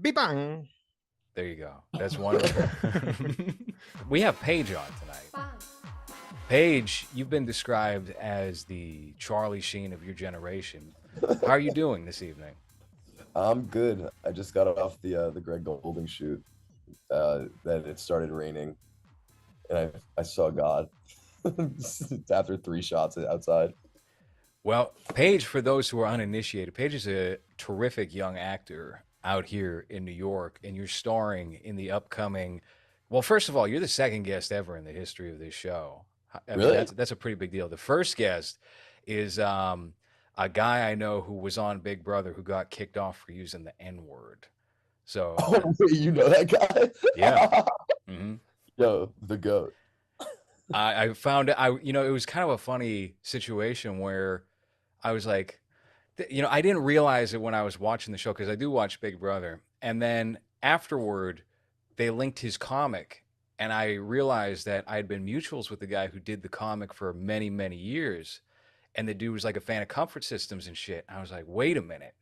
Bibang. There you go. That's wonderful. We have Paige on tonight. Paige, you've been described as the Charlie Sheen of your generation. How are you doing this evening? I'm good. I just got off the Greg Golding shoot. That it started raining, and I saw God after 3 shots outside. Well, Paige, for those who are uninitiated, Paige is a terrific young actor out here in New York, and you're starring in the upcoming. Well, first of all, you're the second guest ever in the history of this show. I mean, Really? that's a pretty big deal. The first guest is a guy I know who was on Big Brother who got kicked off for using the N word. So Oh, wait, you know that yeah. guy? Hmm. Yo, the goat. I found it was kind of a funny situation where I was like, I didn't realize it when I was watching the show because I do watch Big Brother. And then afterward, they linked his comic. And I realized that I had been mutuals with the guy who did the comic for many, many years. And the dude was like a fan of comfort systems and shit. I was like, wait a minute.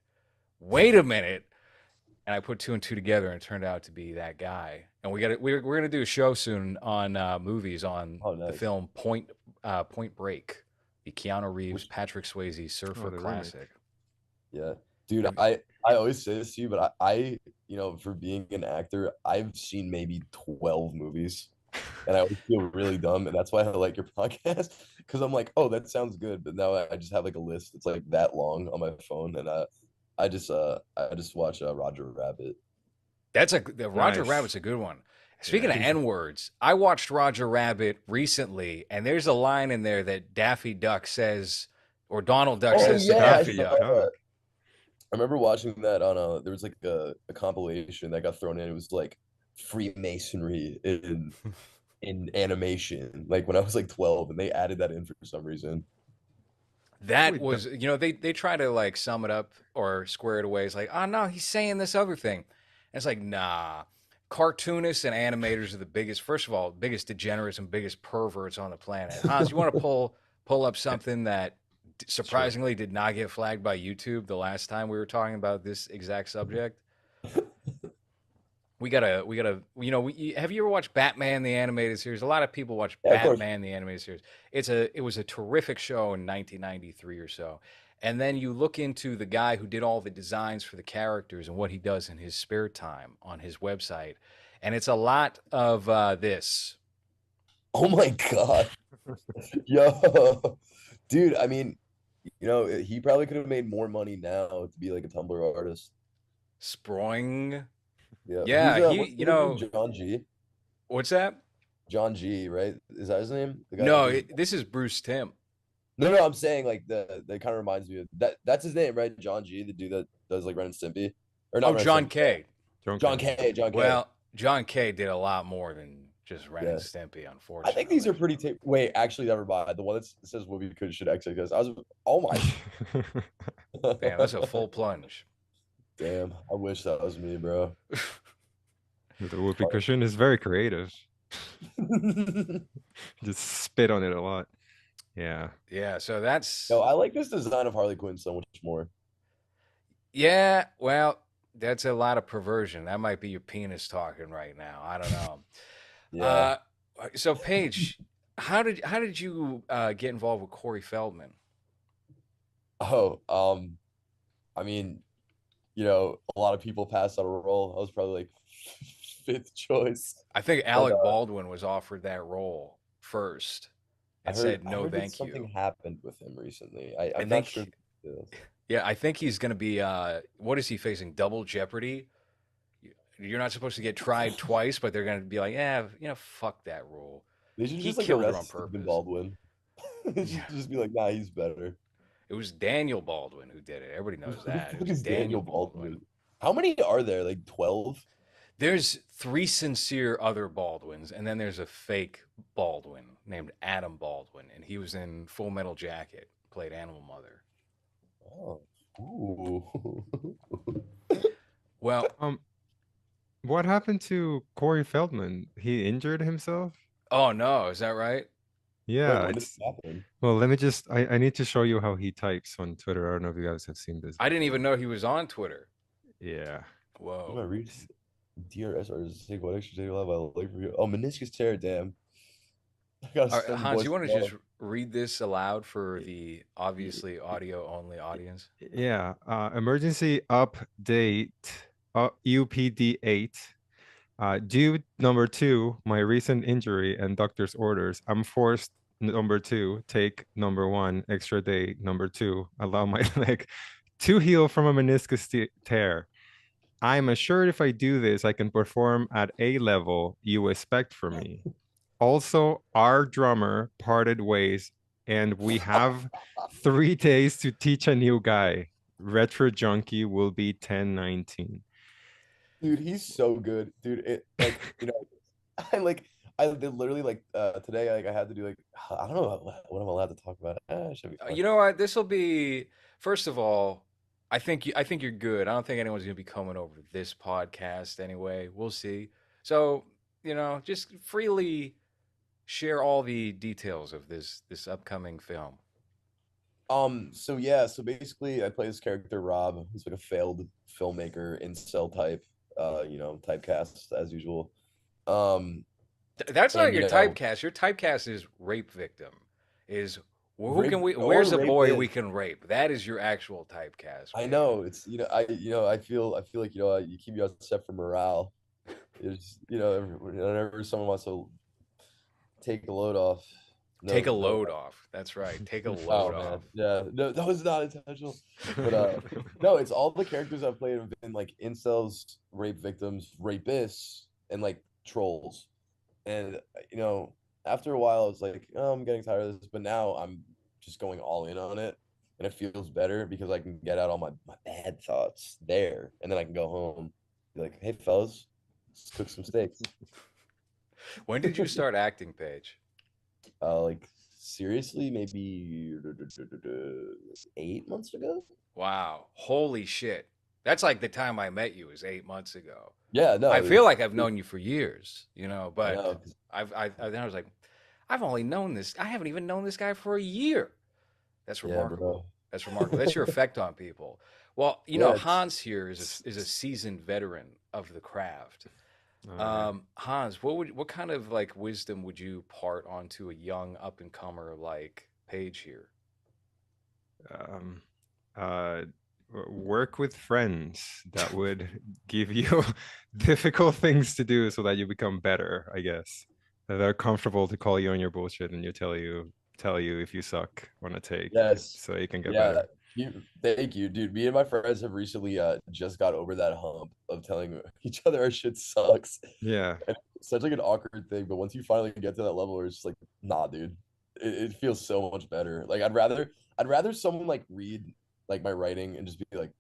And I put two and two together and it turned out to be that guy. And we're gonna do a show soon on movies on Oh, the nice. film Point Break, the Keanu Reeves, Patrick Swayze surfer the remake. classic. Yeah, dude. Have- I always say this to you, but for being an actor, I've seen maybe 12 movies, and I always feel really dumb, and that's why I like your podcast because I'm like, oh, that sounds good, but now I just have like a list that's like that long on my phone, and I just watch Roger Rabbit. The Roger Nice. Rabbit's a good one. Speaking of Yeah. N words, I watched Roger Rabbit recently, and there's a line in there that Daffy Duck says, or Donald Duck Oh says to yeah, I Daffy saw Duck. that. I remember watching that on there was like a compilation that got thrown in. It was like Freemasonry in animation, like when I was like 12, and they added that in for some reason. That Wait, was, they try to like sum it up or square it away. It's like, oh no, he's saying this other thing. And it's like, nah. Cartoonists and animators are the biggest, first of all, biggest degenerates and biggest perverts on the planet. Hans, you want to pull up something that surprisingly did not get flagged by YouTube the last time we were talking about this exact subject? Have you ever watched Batman the animated series? A lot of people watch Yeah, of course. Batman the animated series. It was a terrific show in 1993 or so. And then you look into the guy who did all the designs for the characters and what he does in his spare time on his website. And it's a lot of this. Oh my God. Yo, dude, I mean, he probably could have made more money now to be like a Tumblr artist. Sproing. Yeah. Yeah, What's his name? John G. what's that? John G, right? Is that his name? The guy that No, does- this is Bruce Timm. No, I'm saying like that kind of reminds me of that's his name, right? John G, the dude that does like Ren and Stimpy. Or not Oh, Ren and John Stimpy. K. John K. John K. Well, John K did a lot more than just Ren Yeah. and Stimpy, I unfortunately. think these are pretty wait, actually never mind. The one that says Whoopi could should exit because I was oh my Damn, that's a full plunge. damn. I wish that was me, bro. The whoopee cushion is very creative. Just spit on it a lot. Yeah. Yeah, so that's No, I like this design of Harley Quinn so much more. yeah, well, that's a lot of perversion. That might be your penis talking right now. I don't know. Yeah. So Paige, how did you get involved with Corey Feldman? Oh, I mean, a lot of people passed out a role. I was probably like fifth choice. I think Alec Baldwin was offered that role first I and heard, said I no, heard that thank something you. happened with him recently. I I'm not think sure. Yeah, I think he's going to be what is he facing? Double jeopardy? You're not supposed to get tried twice, but they're going to be like, yeah, fuck that rule. They should He just like killed her on arrest Stephen purpose. Baldwin. They should just be like, nah, he's better. It was Daniel Baldwin who did it. Everybody knows that. It Who was is Daniel Baldwin. How many are there? Like 12? There's three sincere other Baldwins, and then there's a fake Baldwin named Adam Baldwin, and he was in Full Metal Jacket, played Animal Mother. Oh. Ooh. Well, What happened to Corey Feldman? He injured himself? oh no, is that right? Yeah, When did it's this happen? well, let me just I need to show you how he types on Twitter. I don't know if you guys have seen this I didn't before. even know he was on Twitter. Yeah. What am I Whoa. reading? DRS or take what extra day live I like for you. Oh, meniscus tear, damn. I gotta All right, send the Hans, boys you to want to ball. just read this aloud for Y- the y- obviously audio only audience? Yeah, emergency update, UPD 8. Due number two, my recent injury and doctor's orders. I'm forced number two, take number one, extra day number two, allow my leg to heal from a meniscus tear. I'm assured if I do this, I can perform at a level you expect from me. Also, our drummer parted ways, and we have 3 days to teach a new guy. Retro Junkie will be 1019. Dude, he's so good. Dude, it like, I like I did literally like today like I had to do like I don't know what I'm allowed to talk about. It should be fun. You know what? This will be first of all. I think you're good. I don't think anyone's gonna be coming over to this podcast anyway. We'll see. So just freely share all the details of this upcoming film. So yeah, so basically I play this character Rob, who's like a failed filmmaker, incel type, typecast as usual. Um, That's not and your typecast. Your typecast is rape victim. Is who can rape we? or Where's a boy we rapist. can rape? That is your actual typecast, I man. know it's I feel like you keep me upset for morale. Is whenever someone wants to take a load off. Take No, a no. load off. That's right. Take a load Oh man, off. yeah, no, that was not intentional. But no, it's all the characters I've played have been like incels, rape victims, rapists, and like trolls. And you know, after a while, I was like, oh, I'm getting tired of this. But now I'm just going all in on it, and it feels better because I can get out all my bad thoughts there, and then I can go home, be like, hey fellas, let's cook some steaks. When did you start acting, Paige? Like seriously, maybe 8 months ago. Wow. Holy shit. That's like the time I met you was 8 months ago. Yeah, I no, feel like I've known you for years, I but know. then I was like, I've only known this. I haven't even known this guy for a year. That's Yeah, remarkable. bro. That's remarkable. That's your effect on people. Well, Yeah, Hans here is a seasoned veteran of the craft. Oh yeah. Hans, what kind of like wisdom would you part onto a young up and comer like Paige here? Um, uh, work with friends that would give you difficult things to do so that you become better, I guess. That are comfortable to call you on your bullshit and tell you if you suck on a take yes. so you can get Yeah. better. Thank you, dude. Me and my friends have recently just got over that hump of telling each other our shit sucks. Yeah. And it's such like an awkward thing, but once you finally get to that level where it's just like, nah, dude. It feels so much better. Like I'd rather someone like read like my writing and just be like,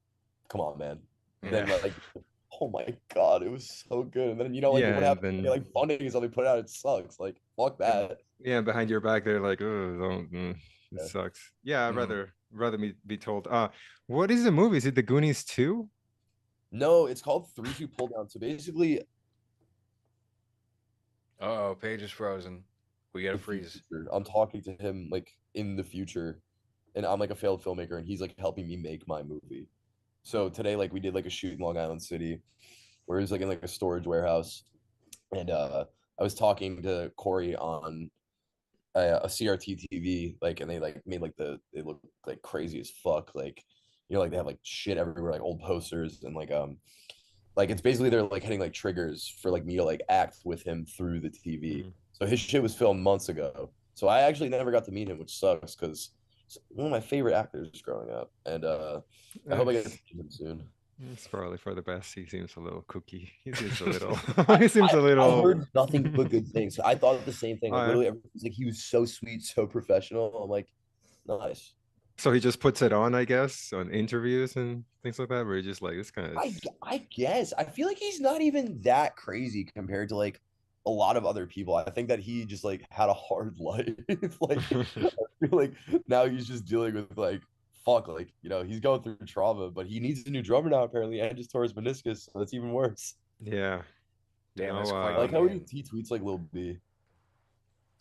come on, man. Yeah. Than like, oh my God, it was so good. And then like Yeah, what and happens when they then like funding is something put out, it sucks. Like fuck and that. yeah, behind your back they're like, oh, don't, it Yeah. sucks. Yeah, I'd Mhm. rather me be told. What is the movie? Is it The Goonies 2? No, it's called 3-2 pull down. So basically Uh-oh, Paige is frozen. We got to the freeze. future. I'm talking to him like in the future, and I'm like a failed filmmaker, and he's like helping me make my movie. So today, like we did like a shoot in Long Island City, where it was like in like a storage warehouse, and I was talking to Corey on a CRT TV, like, and they like made like they look like crazy as fuck, like like they have like shit everywhere, like old posters and like it's basically they're like hitting like triggers for like me to like act with him through the TV. Mm. So his shit was filmed months ago. So I actually never got to meet him, which sucks because one of my favorite actors growing up, and I hope I get to It's, meet him soon. it's probably for the best. He seems a little kooky. He seems a little. I, He seems I a I little. heard nothing but good things. I thought the same thing. Oh Like yeah. literally, everyone's like he was so sweet, so professional. I'm like, nice. So he just puts it on, I guess, on interviews and things like that, where he's just like, this kind of. I guess I feel like he's not even that crazy compared to like a lot of other people. I think that he just like had a hard life. Like I feel like now he's just dealing with like fuck, like he's going through trauma, but he needs a new drummer now apparently, and just tore his meniscus, so that's even worse. Yeah. You Damn, know, that's I quite like the how end. he tweets like Lil B.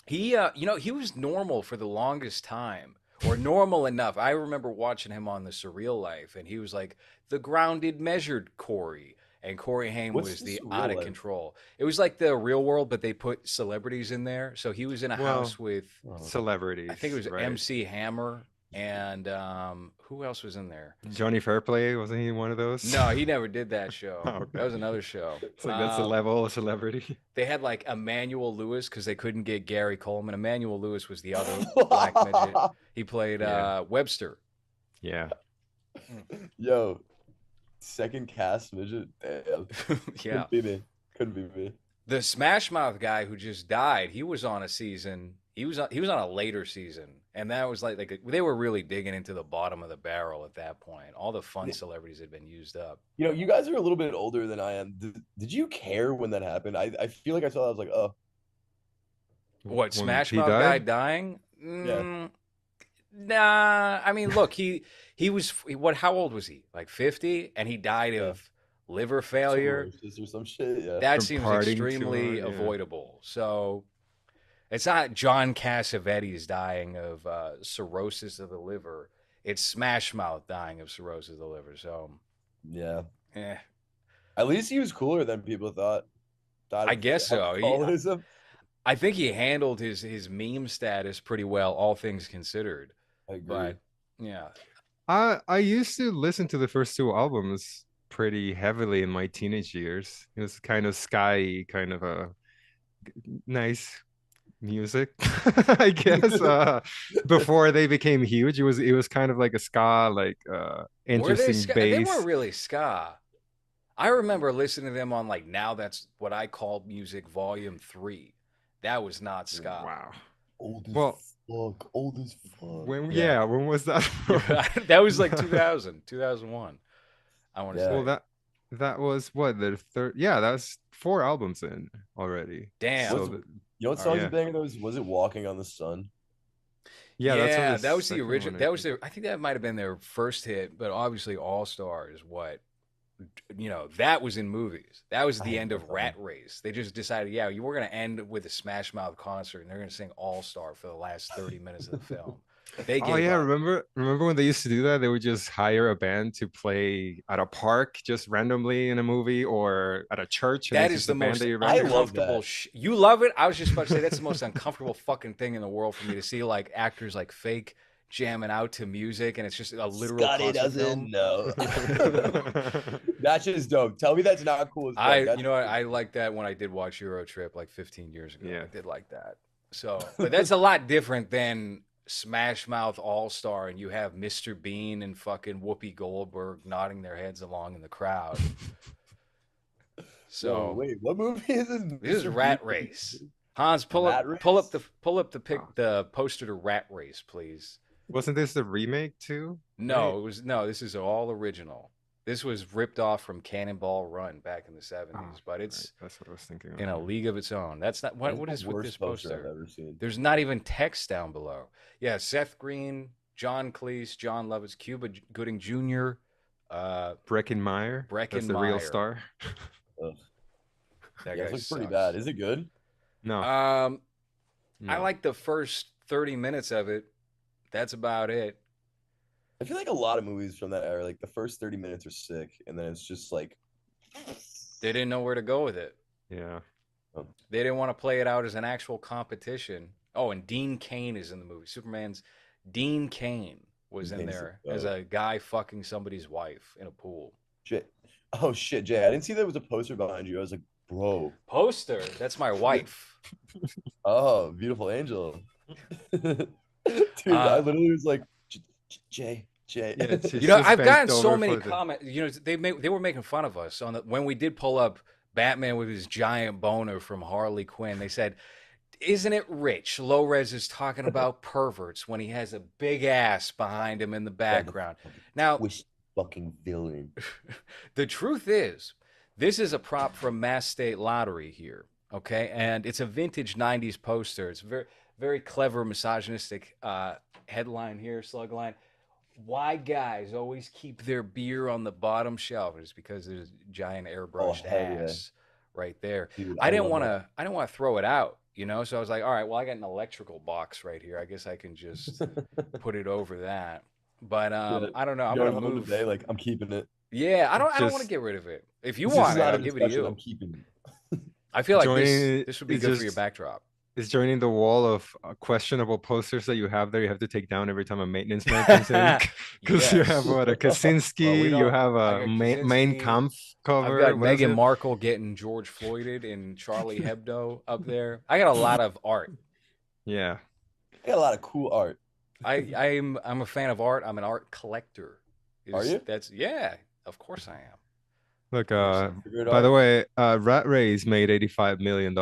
He was normal for the longest time, or normal enough. I remember watching him on The Surreal Life, and he was like the grounded, measured Corey. and Corey Haim What's was this the in out real of life? control. It was like the Real World, but they put celebrities in there. So he was in a Well, house with, Oh, I think it celebrities, was right? MC Hammer, and who else was in there? Johnny Fairplay, wasn't he one of those? No, he never did that show. Oh, That okay. was another show. It's like that's the level of celebrity. They had like Emmanuel Lewis because they couldn't get Gary Coleman. Emmanuel Lewis was the other black midget. He played Yeah. Webster. Yeah. Yo, second cast midget. Damn. Yeah. Couldn't be me. Couldn't be me. The Smash Mouth guy who just died, he was on a season. He was on a later season, and that was they were really digging into the bottom of the barrel at that point. All the fun celebrities had been used up. You know, you guys are a little bit older than I am. Did you care when that happened? I feel like I saw that. I was like, oh, What, When Smash he Mouth guy died? dying? yeah. Nah. I mean, look, he was what? How old was he? Like 50, and he died Yeah. of liver failure. Cirrhosis or some shit. Yeah. That From seems partying too extremely hard, yeah. avoidable. So it's not John Cassavetes dying of cirrhosis of the liver. It's Smash Mouth dying of cirrhosis of the liver. So, Yeah. eh, At least he was cooler than people thought. Died I of guess so. alcoholism. I think he handled his meme status pretty well, all things considered. I agree. But yeah, I used to listen to the first two albums pretty heavily in my teenage years. It was kind of sky, kind of a nice music, I guess. Before they became huge, it was kind of like a ska, like were they interesting ska? They weren't bass. really ska. I remember listening to them on like Now That's What I Call Music Volume 3. That was not ska. Wow. Old as Well, fuck. Old as fuck. when Yeah. when was that from? That was like 2000, 2001. I want to Yeah. say. Well, that was what the third. Yeah, that's 4 albums in already. Damn. So What's- the, You know what All song's right. a banger though? Was it Walking on the Sun? yeah, that's Yeah, what the that was the second original. one, That was their. I think that might have been their first hit, but obviously All Star is what. That was in movies. That was the I end of love that. Rat Race. They just decided, yeah, we're going to end with a Smash Mouth concert, and they're going to sing All Star for the last 30 minutes of the film. They Oh gave yeah, up. remember when they used to do that? They would just hire a band to play at a park just randomly in a movie or at a church, and That it's is just the a band most that you I randomly. love uncomfortable. that. You love it. I was just about to say that's the most uncomfortable fucking thing in the world for me to see, like actors like fake jamming out to music, and it's just a literal Scotty concert doesn't film. know. That's just dope. Tell me that's not cool as fuck. I like that when I did watch Euro Trip like 15 years ago. Yeah. I did like that. So, but that's a lot different than Smash Mouth All Star, and you have Mr. Bean and fucking Whoopi Goldberg nodding their heads along in the crowd. So Yo, wait, what movie is this? this is Mr. Rat Bean? Race. Hans, pull Rat up the Oh. the poster to Rat Race, please. Wasn't this the remake too? No, this is all original. This was ripped off from Cannonball Run back in the 70s, Oh, but right, it's that's what I was thinking of. in a league of its own. That's not That's what the is with worst this poster poster. I've ever seen. There's not even text down below. Yeah, Seth Green, John Cleese, John Lovitz, Cuba Gooding Jr., Breckin Meyer. That's the real Meyer. star. Ugh. that Yeah, guy it looks pretty sucks. bad. Is it good? No, I no. like the first 30 minutes of it. That's about it. I feel like a lot of movies from that era, like the first 30 minutes are sick, and then it's just like They didn't know where to go with it. Yeah. They didn't want to play it out as an actual competition. Oh, and Dean Cain is in the movie. Superman's Dean Cain was in Cain's there the as a guy fucking somebody's wife in a pool. Jay. Oh shit, Jay. I didn't see there was a poster behind you. I was like, bro. Poster. That's my wife. Oh, beautiful angel. Dude, I literally was like, Jay. Yeah, it's You know, just I've bent gotten so over many for the- comments. You know, they were making fun of us when we did pull up Batman with his giant boner from Harley Quinn. They said, "Isn't it rich? Low Res is talking about perverts when he has a big ass behind him in the background." Now, Wish fucking villain. the truth is, this is a prop from Mass State Lottery here, okay? And it's a vintage 90s poster. It's a very, very clever, misogynistic headline here, slug line. Why guys always keep their beer on the bottom shelf? It's because there's a giant airbrushed hell yeah. ass right there. Dude, I didn't love want to throw it out, you know? So I was like, all right, well, I got an electrical box right here. I guess I can just that. put it over that. But I don't know. I'm Going gonna home move. today, like I'm keeping it. Yeah, I don't want to Just get rid of it. If you This is want it, not I'll a give it to discussion. I'm you. keeping. I feel like joining this would be is good for your just backdrop. is joining the wall of questionable posters that you have there. You have to take down every time a maintenance man comes in, because you have Yes. what, a Well, we Kaczynski, you don't. have I a got Main Kaczynski. Kampf I've cover. got What is Meghan it? Markle getting George Floyded in Charlie Hebdo up there. I got a lot of art. Yeah. I got a lot of cool art. I'm a fan of art. I'm an art collector. Are Is you? that's yeah, of course I am. Look, Of course I am. Favorite by the art? way, Rat Race made $85 million,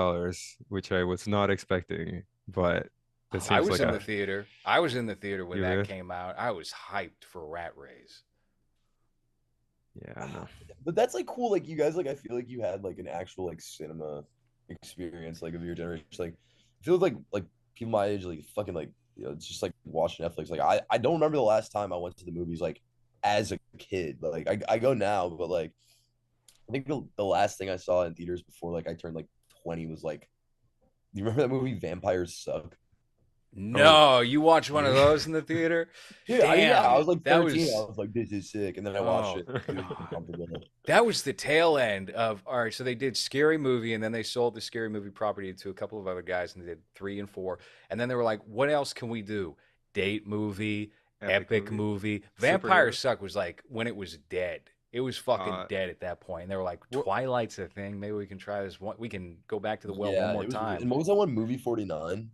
which I was not expecting, but it I seems was like in the a theater. I was in the theater when you that were. came out. I was hyped for Rat Race. Yeah, no. But that's like cool. Like you guys, like I feel like you had like an actual like cinema experience, like of your generation. Like it feels like people my age, like fucking like it's just like watching Netflix. Like I don't remember the last time I went to the movies like as a kid. Like I go now, but like I think the last thing I saw in theaters before like I turned like 20 was like, do you remember that movie Vampires Suck? Oh, No, you watched one of yeah. those in the theater? Dude, yeah, I Damn, was like that 13. I was was like, this is sick. And then I watched oh it. It was god. uncomfortable. That was the tail end of all right. So they did Scary Movie, and then they sold the Scary Movie property to a couple of other guys, and they did 3 and 4. And then they were like, "What else can we do? Date movie, Epic epic movie. movie." Vampire Superhero. Suck was like when it was dead. It was fucking Uh, dead at that point. And they were like, what "Twilight's a thing. Maybe we can try this one. We can go back to the well one Yeah, more it was weird. time." And what was that one movie 49?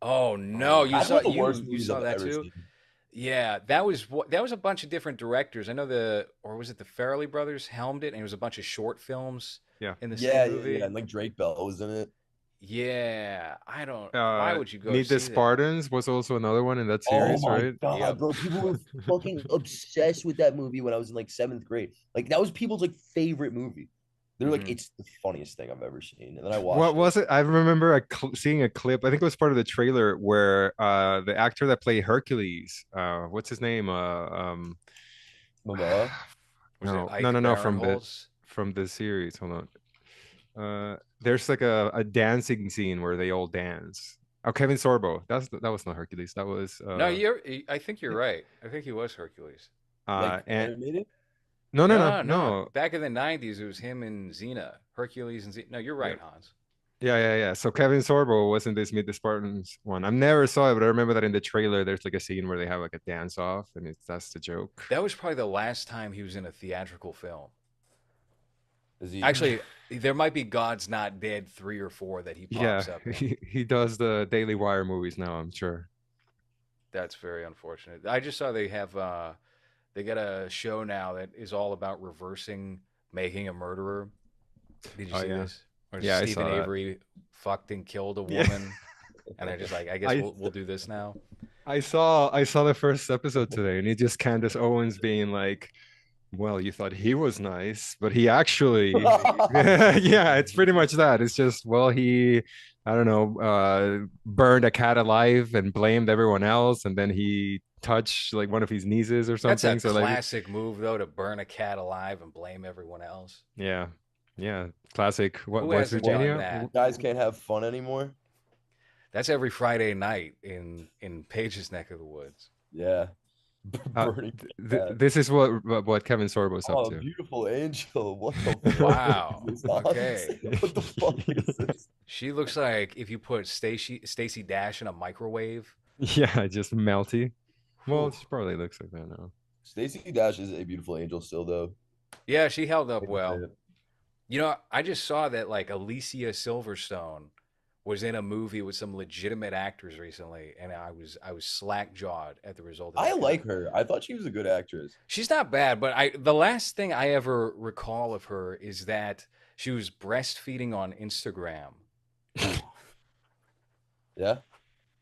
Oh no, uh, you That's saw one of the worst you movies saw I've that ever too? seen. Yeah, that was a bunch of different directors. I know or was it the Farrelly brothers helmed it, and it was a bunch of short films yeah. in the same Yeah, yeah, yeah. movie. And like Drake Bell was in it. Yeah, I don't. Why would you go Meet the see that? Spartans was also another one in that Oh series, my right? God, Yep. bro. People were fucking obsessed with that movie when I was in like seventh grade. Like that was people's like favorite movie. They're like, Hmm. it's the funniest thing I've ever seen. And then I What watched it. was it? I remember seeing a clip. I think it was part of the trailer where the actor that played Hercules, what's his name? Momoa. Was it no, Ike no, Barinholtz? from the series. Hold on. There's like a dancing scene where they all dance. Oh, Kevin Sorbo. That was not Hercules. That was No, I think you're right. I think he was Hercules. Like and animated? No, no. no. Back in the '90s, it was him and Xena, Hercules and Xena. No, you're Yeah. right, Hans. Yeah. So Kevin Sorbo was in this Meet the Spartans one. I never saw it, but I remember that in the trailer, there's like a scene where they have like a dance off, and that's the joke. That was probably the last time he was in a theatrical film. Is he? Actually, there might be God's Not Dead 3 or 4 that he Yeah, pops up in. he does the Daily Wire movies now, I'm sure. That's very unfortunate. I just saw they got a show now that is all about reversing making a murderer. Did you Oh see yeah. this? Or Yeah, I Stephen saw that. Avery fucked and killed a Yeah. woman, and they're just like, I guess I we'll do this now. I saw the first episode today, and it's just Candace Owens being like, well, you thought he was nice, but he actually, yeah, it's pretty much that. It's just, well, I don't know, burned a cat alive and blamed everyone else, and then he touched like one of his nieces or That's a something. So like, classic move, though, to burn a cat alive and blame everyone else. yeah, yeah, classic. What Who West hasn't done What? Virginia? that? Guys can't have fun anymore? That's every Friday night in Paige's neck of the woods. Yeah. Uh, Burning cat. this is what Kevin Sorbo's up Oh, to. beautiful angel. What the fuck Wow. is this, Hans? Okay. What the fuck is this? She looks like if you put Stacy Dash in a microwave. Yeah, just melty. Well, Whew. she probably looks like that now. Stacey Dash is a beautiful angel still, though. Yeah, she held up Hate to say well. it. You know, I just saw that like Alicia Silverstone was in a movie with some legitimate actors recently, and I was slack jawed at the result of I that. like her. I thought she was a good actress. She's not bad, but the last thing I ever recall of her is that she was breastfeeding on Instagram. Yeah,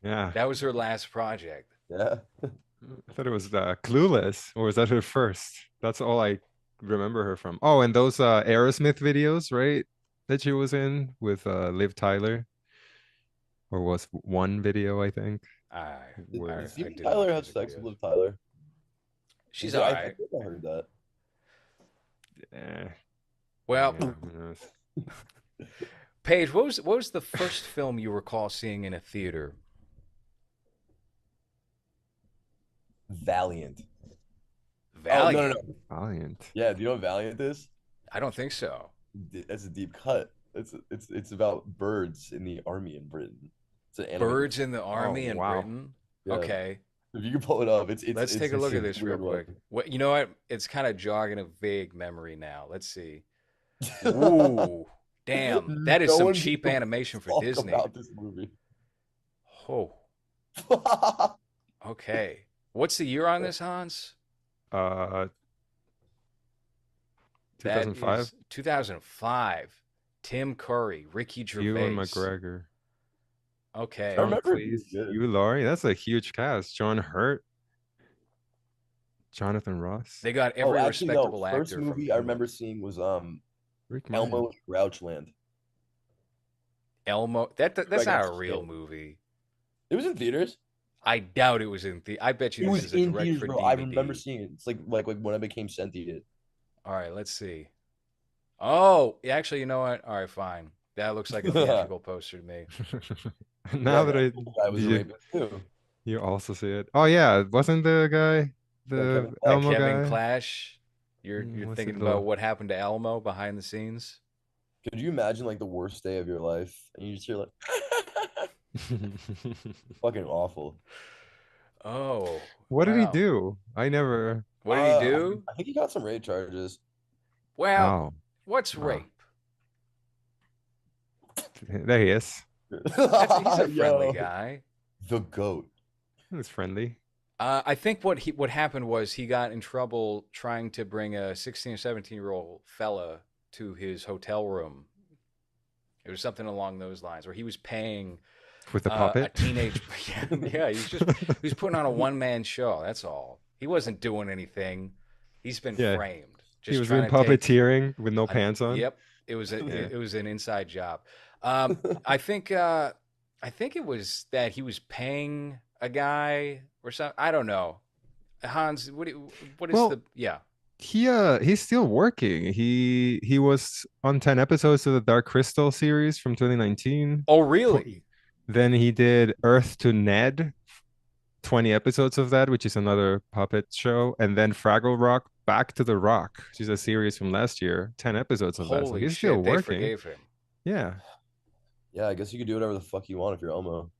Yeah. That was her last project. yeah. I thought it was Clueless, or was that her first? That's all I remember her from. Oh, and those Aerosmith videos, right? That she was in with Liv Tyler, or was one video, I think. I Did I Steven didn't watch Tyler have music sex with videos. Liv Tyler? She's I all think right. I heard that. Eh, Well, yeah, who knows? Paige, what was the first film you recall seeing in a theater? Valiant. Oh no, no, Valiant. no. Valiant. Yeah, do you know what Valiant is? I don't think so. That's a deep cut. It's about birds in the army in Britain. It's an animated. Birds in the Oh, army in wow. Britain. Yeah, Okay, if you can pull it up, let's take a it's look a at this real weird one. quick. What you know? What? It's kind of jogging a vague memory now. Let's see. Ooh, damn! That is No some one gives cheap a animation for fuck Disney. about this movie. Oh, okay. What's the year on this, Hans? Uh, That 2005. is 2005. Tim Curry, Ricky Ewan Gervais. McGregor. I Okay. John remember it being Cleese. good. Hugh Laurie. That's a huge cast. John Hurt. Jonathan Ross. They got Oh, every actually, no. respectable First actor from movie I England. remember seeing was Rick Elmo Moranis. in Grouchland. Elmo. I That's got not a real shit. movie. It was in theaters. I doubt it was in the. I bet you It this was is a in direct theaters, for bro. I remember DVD. seeing it. It's like when I became sentient. All right, let's see. Oh, yeah, actually, you know what? All right, fine. That looks like a Yeah, theatrical poster to me. Now that that I guy was did a you rapist too. you also see it? Oh yeah, wasn't the guy Yeah, the Kevin Yeah, Clash. Elmo Kevin guy? Clash. You're What's thinking it about the what happened to Elmo behind the scenes? Could you imagine like the worst day of your life and you just hear like fucking awful. Oh, What did he wow. do? I never. What did he do? I think he got some rape charges. Well, Oh, what's wow. rape? There he is. He's a friendly Yo, guy. the goat. He was friendly. I think what happened was he got in trouble trying to bring a 16 or 17-year-old fella to his hotel room. It was something along those lines where he was paying With the a puppet. teenage yeah, he was putting on a one-man show, that's all. He wasn't doing anything. He's been Yeah, framed he just was doing trying to take puppeteering with no a pants on. yep, it was Yeah. it was an inside job. I think it was that he was paying a guy or something. I don't know. Hans, what is Well, the yeah. he's still working. He was on 10 episodes of the Dark Crystal series from 2019. Oh, Tw- really? Then he did Earth to Ned, 20 episodes of that, which is another puppet show, and then Fraggle Rock Back to the Rock, which is a series from last year, 10 episodes of that. So Holy he's still shit, they working. forgave him. Yeah. Yeah, I guess you could do whatever the fuck you want if you're Elmo.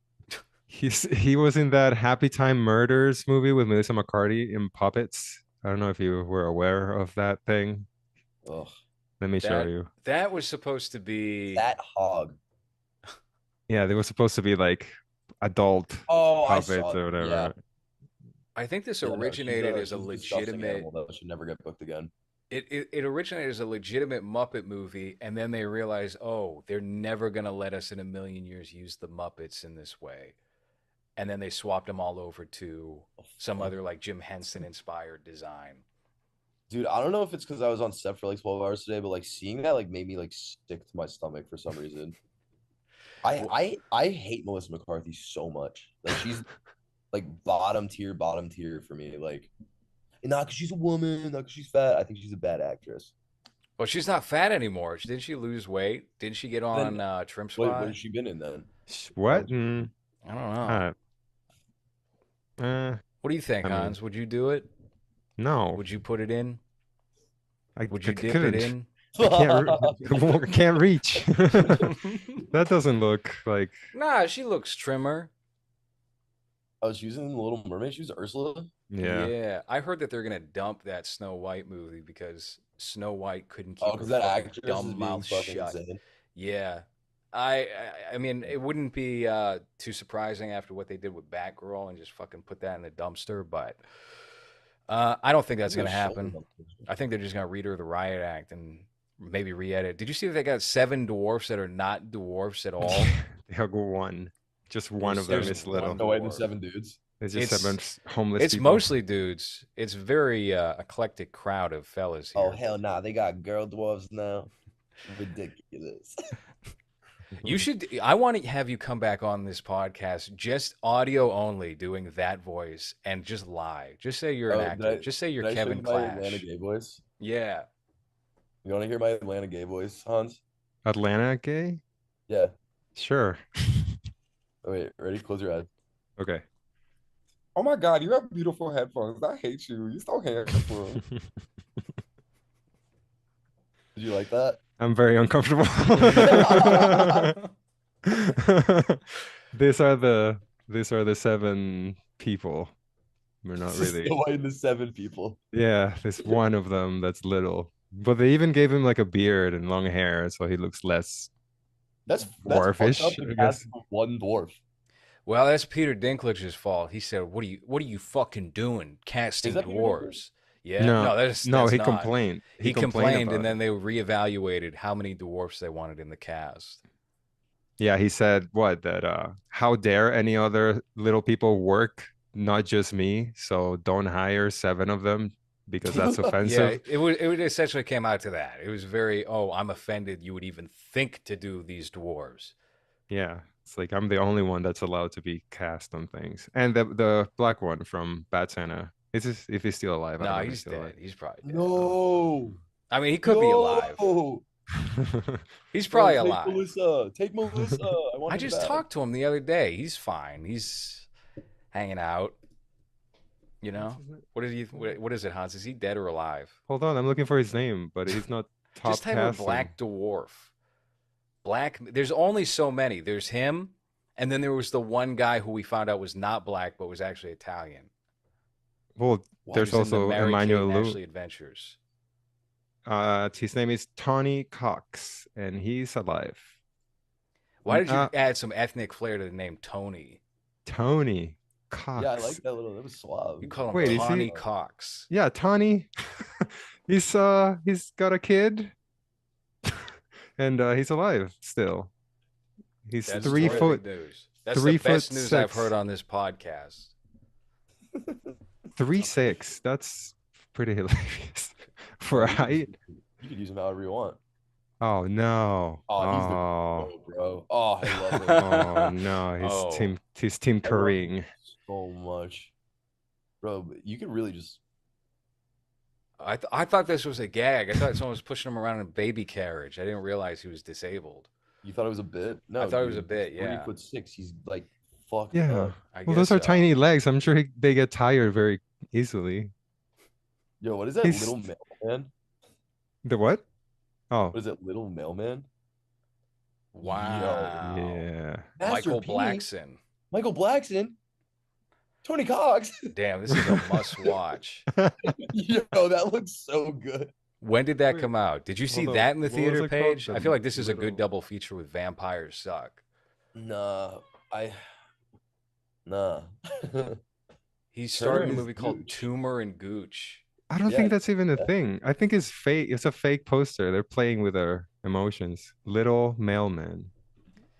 He was in that Happy Time Murders movie with Melissa McCarthy in Puppets. I don't know if you were aware of that thing. Ugh, Let me show That you. that was supposed to be that hog. Yeah, they were supposed to be like adult Oh, I puppets saw. or Yeah, whatever. I think this yeah. No, originated as a she's a disgusting legitimate animal that should never get booked again. it originated as a legitimate Muppet movie, and then they realized, oh, they're never gonna let us in a million years use the Muppets in this way. And then they swapped them all over to some Fuck. other like Jim Henson inspired design. Dude, I don't know if it's because I was on set for like 12 hours today, but like seeing that like made me like sick to my stomach for some reason. Well, I hate Melissa McCarthy so much. Like she's like bottom tier for me. Like, and not because she's a woman, not because she's fat. I think she's a bad actress. well, she's not fat anymore. Didn't she lose weight? Didn't she get Then on Trim what Squad? has she been in then? What? I don't know. Uh, uh, What do you think, I mean, Hans? Would you do it? no, Would you put it in? I Would you dip it couldn't. in? I can't. I can't reach. That doesn't look like. Nah, she looks trimmer. Oh, she was in The Little Mermaid. She was Ursula. Yeah. Yeah, I heard that they're gonna dump that Snow White movie because Snow White couldn't Oh, keep her because that fucking actress is dumb being mouth fucking shut. insane. Yeah, I mean, it wouldn't be too surprising after what they did with Batgirl and just fucking put that in the dumpster, but I don't think that's Look gonna at her shoulder happen. on the picture. I think they're just gonna read her the riot act and maybe re-edit. Did you see that they got 7 dwarfs that are not dwarfs at all? They have one. Just one of them There's is one little. Oh, wait, dwarf. there's 7 dudes. It's just seven It's homeless it's people. mostly dudes. It's very eclectic crowd of fellas Oh, here. hell nah. They got girl dwarves now. Ridiculous. You should. I want to have you come back on this podcast, just audio only, doing that voice, and just lie. Just say you're an Oh, actor. Just say you're did I show Kevin you my Atlanta Clash. gay voice? Yeah. You want to hear my Atlanta gay voice, Hans? Atlanta gay? Yeah. Sure. Oh, wait, ready? Close your eyes. Okay. Oh my God, you have beautiful headphones. I hate you. You're so handsome. Did you like that? I'm very uncomfortable. These are the seven people. We're not really. Still in the seven people. Yeah, there's one of them that's little. But they even gave him like a beard and long hair, so he looks less That's fucked up dwarfish, to I cast guess. one dwarf. Well, that's Peter Dinklage's fault. He said, what are you fucking doing Is casting that Peter Dinklage? dwarves?" Yeah, No, no, no, that's he not. complained. He He complained complained, and about it. then they reevaluated how many dwarfs they wanted in the cast. Yeah, he said what that how dare any other little people work, not just me, so don't hire seven of them because that's Yeah, offensive. it essentially came out to that. It was very, oh, I'm offended you would even think to do these dwarves. Yeah, it's like I'm the only one that's allowed to be cast on things. And the black one from Bad Santa, is this, if he's still alive? I don't No, know if he's he's still alive. dead. He's probably dead. No, I mean, he could be alive. no, He's bro, probably take alive. Melissa. Take Melissa. I I want her just back. talked to him the other day. He's fine. He's hanging out. You What's know, his name? what is it, Hans? Is he dead or alive? Hold on, I'm looking for his name, but he's not Just top type in casting. Black Dwarf. Black. There's only so many. There's him, and then there was the one guy who we found out was not black but was actually Italian. Well, He there's was in the also Mary Kate Emmanuel and Lou. Ashley Adventures. His name is Tony Cox, and he's alive. Why did you Uh, add some ethnic flair to the name Tony? Tony Yeah, I Cox. like that little. That was suave. You call him Wait, is Tawny he? Cox. Yeah, Tony. He's got a kid, and he's alive still. He's That's three terrific foot, news. That's the three best foot news I've heard six, on this podcast. 3'6". That's pretty hilarious for Bro, a height. you could use him however you want. Oh no. Oh, he's the Oh, bro. Oh, I love him. oh no. His Oh, team, his team I love him Kareem. so much, bro. But you could really just. I thought this was a gag. I thought someone was pushing him around in a baby carriage. I didn't realize he was disabled. You thought it was a bit? I No, thought it was a dude. bit. He's Yeah, 3'6". He's like fucked Yeah. up. I Well, guess those are so. tiny legs. I'm sure they get tired very easily. Yo, what is that He's little mailman? the what? Oh, What is it, little mailman? Wow. yeah. Master Michael P, Blackson. Michael Blackson, Tony Cox. Damn, this is a must watch. Yo, that looks so good. When did that Wait, come out? Did you see hold on. that in the What was theater it called? page? I The feel like this is a good little. double feature with Vampires Suck. Nah, nah. He starred in Turner a is movie called Gooch. Tumor and Gooch. I don't Yeah, think that's even a yeah. thing. I think it's fake. It's a fake poster. They're playing with our emotions. Little mailman.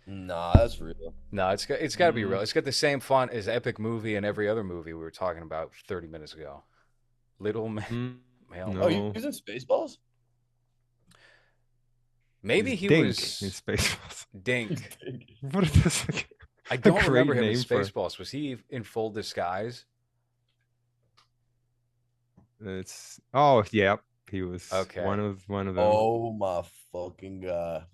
Nah, that's real. No, it's got to be real. Mm. It's got the same font as Epic Movie and every other movie we were talking about 30 minutes ago. Little Mm, Mailman. Oh, he no. was in Spaceballs? Maybe It's he Dink in was Spaceballs. Dink. What is this? I A don't great remember him in name for. Spaceballs. Was he in full disguise? It's oh yeah. He was Okay. one of them. Oh my fucking god.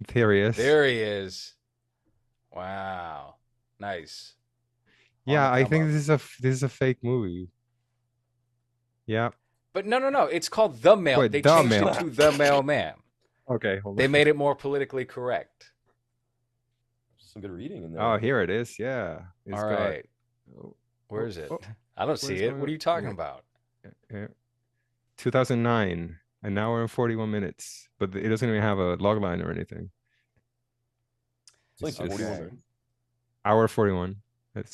Therius. There he is. Wow. Nice. On Yeah, the I come think up. this is a fake movie. Yeah. But no. It's called The Mail. Wait, They The changed Mail. it to The Mailman. Okay, hold They on. made it more politically correct. Some good reading in there. Oh, here it is. Yeah. It's All got right. oh, Where oh, is it? oh, I don't see where's it. my What are you talking yeah, about? yeah. 2009, an hour and 41 minutes, but it doesn't even have a log line or anything. It's like It's just 41 Okay. minutes. hour 41.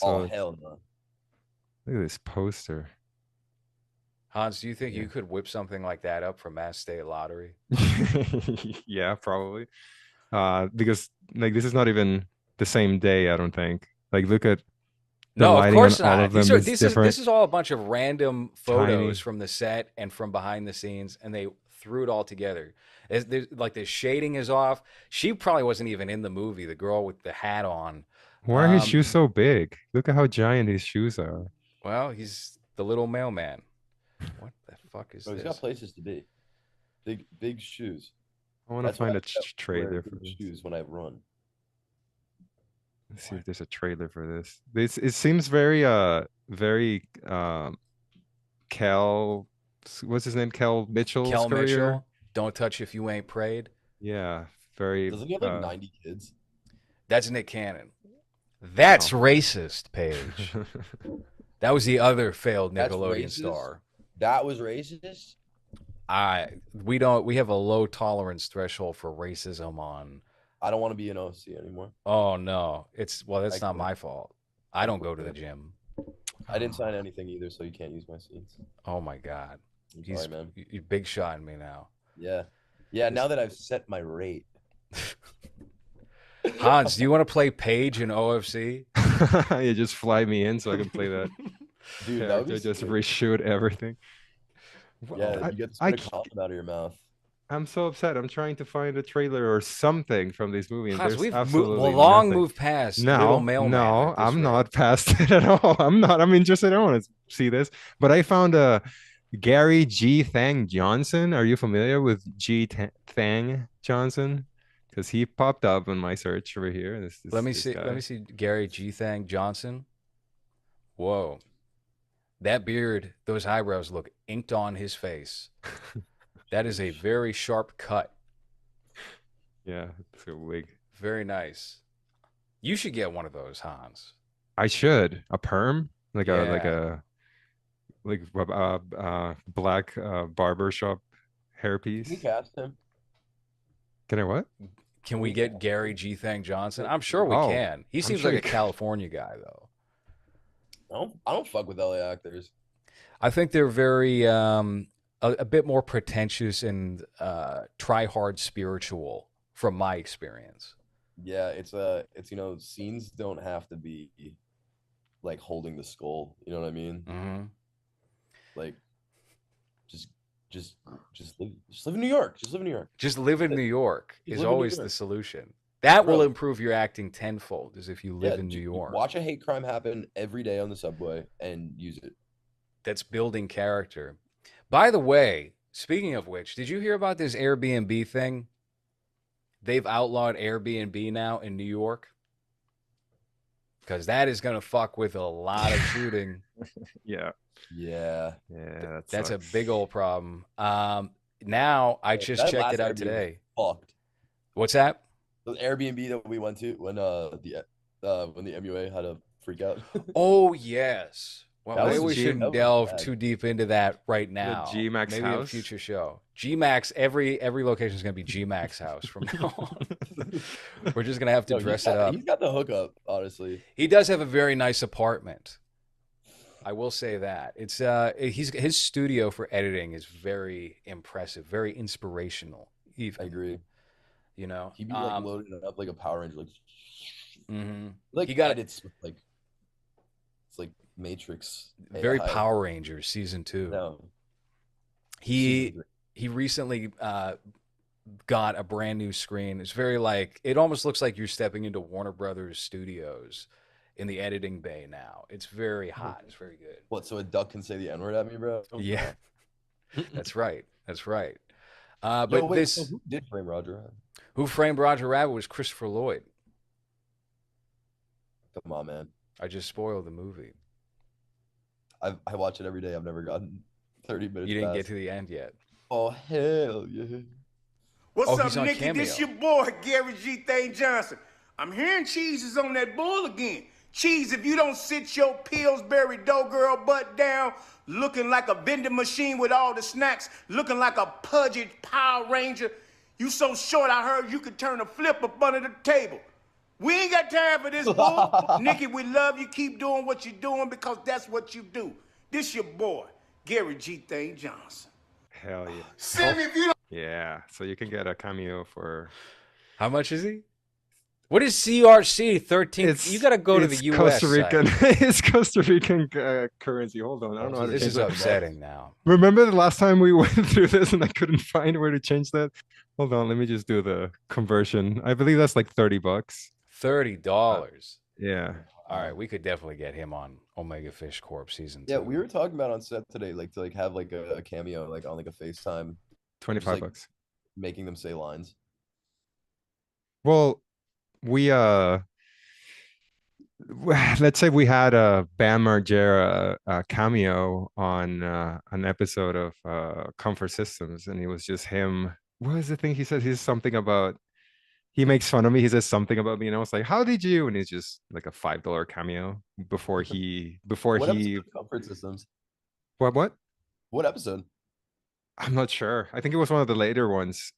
Oh, So hell no. look at this poster. Hans, do you think Yeah. you could whip something like that up for Mass State Lottery? Yeah, probably. Because like this is not even the same day, I don't think. Like look at the No, of lighting on course all not. of them is This different. is all a bunch of random photos Tiny. from the set and from behind the scenes, and they threw it all together. Like the shading is off. She probably wasn't even in the movie. The girl with the hat on. Why are his shoes so big? Look at how giant his shoes are. Well, he's the little mailman. What the fuck is Bro, he's got this? places to be. Big shoes. I want to That's why find I a wear trailer for big this. shoes when I run. Let's see if there's a trailer for this. This it seems very very Cal what's his name? Cal Mitchell's Kel career. Mitchell, Don't Touch If You Ain't Prayed. Yeah, very Doesn't he have like 90 kids? That's Nick Cannon. That's oh. racist, Paige. That was the other failed That's Nickelodeon racist? star. That was racist? We have a low tolerance threshold for racism on. I don't want to be an OC anymore. Oh no, that's not quit. my fault. I don't go to the gym. I didn't sign anything either, so you can't use my seats. Oh my God, I'm he's sorry, man. you big shotting me now. Yeah. Yeah, now that I've set my rate. Hans, do you want to play Paige in OFC? You just fly me in so I can play that. Dude, that would character, be just sick. reshoot everything. Yeah, I, you get to I spit a condom out of your mouth. I'm so upset. I'm trying to find a trailer or something from this movie, and Hans, there's we've absolutely long nothing. moved past Little No, Mailman. no, at this I'm rate. not past it at all. I'm not. I'm interested. I don't want to see this. But I found a Gary G. Thang Johnson. Are you familiar with Thang Johnson? Because he popped up in my search over here. Let me This see. guy. Let me see. Gary G. Thang Johnson. Whoa, that beard, those eyebrows look inked on his face. That is a very sharp cut. Yeah, it's a wig. Very nice. You should get one of those, Hans. I should a perm like Yeah. black barber shop Can we hairpiece. cast him? Can I what? Can we get Gary G. Thang Johnson? I'm sure we Oh, can. He I'm seems sure like a you can. California guy, though. I don't fuck with LA actors. I think they're very a bit more pretentious and try hard spiritual from my experience. Yeah, it's scenes don't have to be like holding the skull. You know what I mean? Mm-hmm. Like, just just live in New York. Just live in New York. Just live in New York Just is live in New always the York. solution. That will Bro. improve your acting tenfold, is if you live in New York. Watch a hate crime happen every day on the subway and use it. That's building character. By the way, speaking of which, did you hear about this Airbnb thing? They've outlawed Airbnb now in New York. Because that is going to fuck with a lot of shooting. Yeah. Yeah. Yeah, That's a sucks. big old problem. Now, I just That checked last it out Airbnb today. was fucked. What's that? The Airbnb that we went to when the MUA had a freak out. Oh, yes. Well, That maybe was we G- shouldn't that was delve bad. too deep into that right now. G-Max Maybe in a house? future show. G-Max, every location is going to be G-Max house from now on. We're just going to have to No, dress it up. He's got the hookup, honestly. He does have a very nice apartment. I will say that. It's his studio for editing is very impressive, very inspirational. Even, I agree. you know, He'd be like loading it up like a Power Ranger, mhm. like He got edits with like it's like Matrix. very AI. Power Rangers season 2. No. He recently got a brand new screen. It's very like it almost looks like you're stepping into Warner Brothers Studios in the editing bay now. It's very hot. It's very good. What? So a duck can say the N-word at me, bro? Yeah, that's right. That's right. Yo, But wait, this so who did frame Roger? Who Framed Roger Rabbit was Christopher Lloyd. Come on, man. I just spoiled the movie. I watch it every day. I've never gotten 30 minutes. You didn't get past. to the end yet. Oh hell yeah! What's Oh, up, he's on Nicky? Cameo. This your boy, Gary G. Thang Johnson. I'm hearing Cheese is on that bull again. Cheese, if you don't sit your Pillsbury Doughgirl butt down, looking like a vending machine with all the snacks, looking like a pudgy Power Ranger, you so short I heard you could turn a flip up under the table. We ain't got time for this bull. Nicky, we love you. Keep doing what you're doing because that's what you do. This your boy, Gary G. Thang Johnson. Hell yeah. Send me if you don't. Yeah. So you can get a cameo for How much is he? What is CRC 13? You got to go to the US Costa Rican. site. It's Costa Rican currency. Hold on. I don't know how to This change is that. upsetting now. Remember the last time we went through this and I couldn't find where to change that? Hold on, let me just do the conversion. I believe that's like $30. $30. Yeah. All right, we could definitely get him on Omega Fish Corp season 2. Yeah, we were talking about on set today, like to like have like a cameo, like on like a FaceTime, 25 like- bucks. making them say lines. Well, we let's say we had a Bam Margera cameo on an episode of Comfort Systems, and it was just him. What was the thing he said? He's something about he makes fun of me. He says something about me, and I was like, "How did you?" And it's just like a $5 cameo before What episode he of Comfort Systems? what? What episode? I'm not sure. I think it was one of the later ones.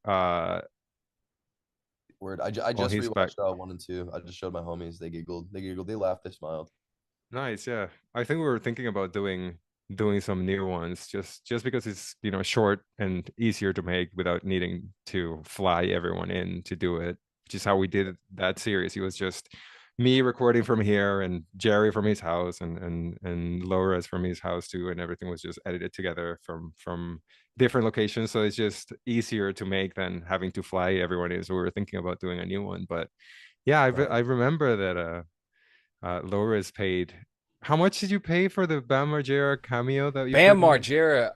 Word. I While just he's back. rewatched 1 and 2. I just showed my homies. They giggled. They giggled. They laughed. They smiled. Nice, yeah. I think we were thinking about doing some new ones just because it's, short and easier to make without needing to fly everyone in to do it. Which is how we did that series. It was just me recording from here and Jerry from his house and Laura's from his house too, and everything was just edited together from different locations. So it's just easier to make than having to fly everyone in. So we were thinking about doing a new one. But yeah, I remember that Laura is paid. How much did you pay for the Bam Margera cameo that you put Bam in Margera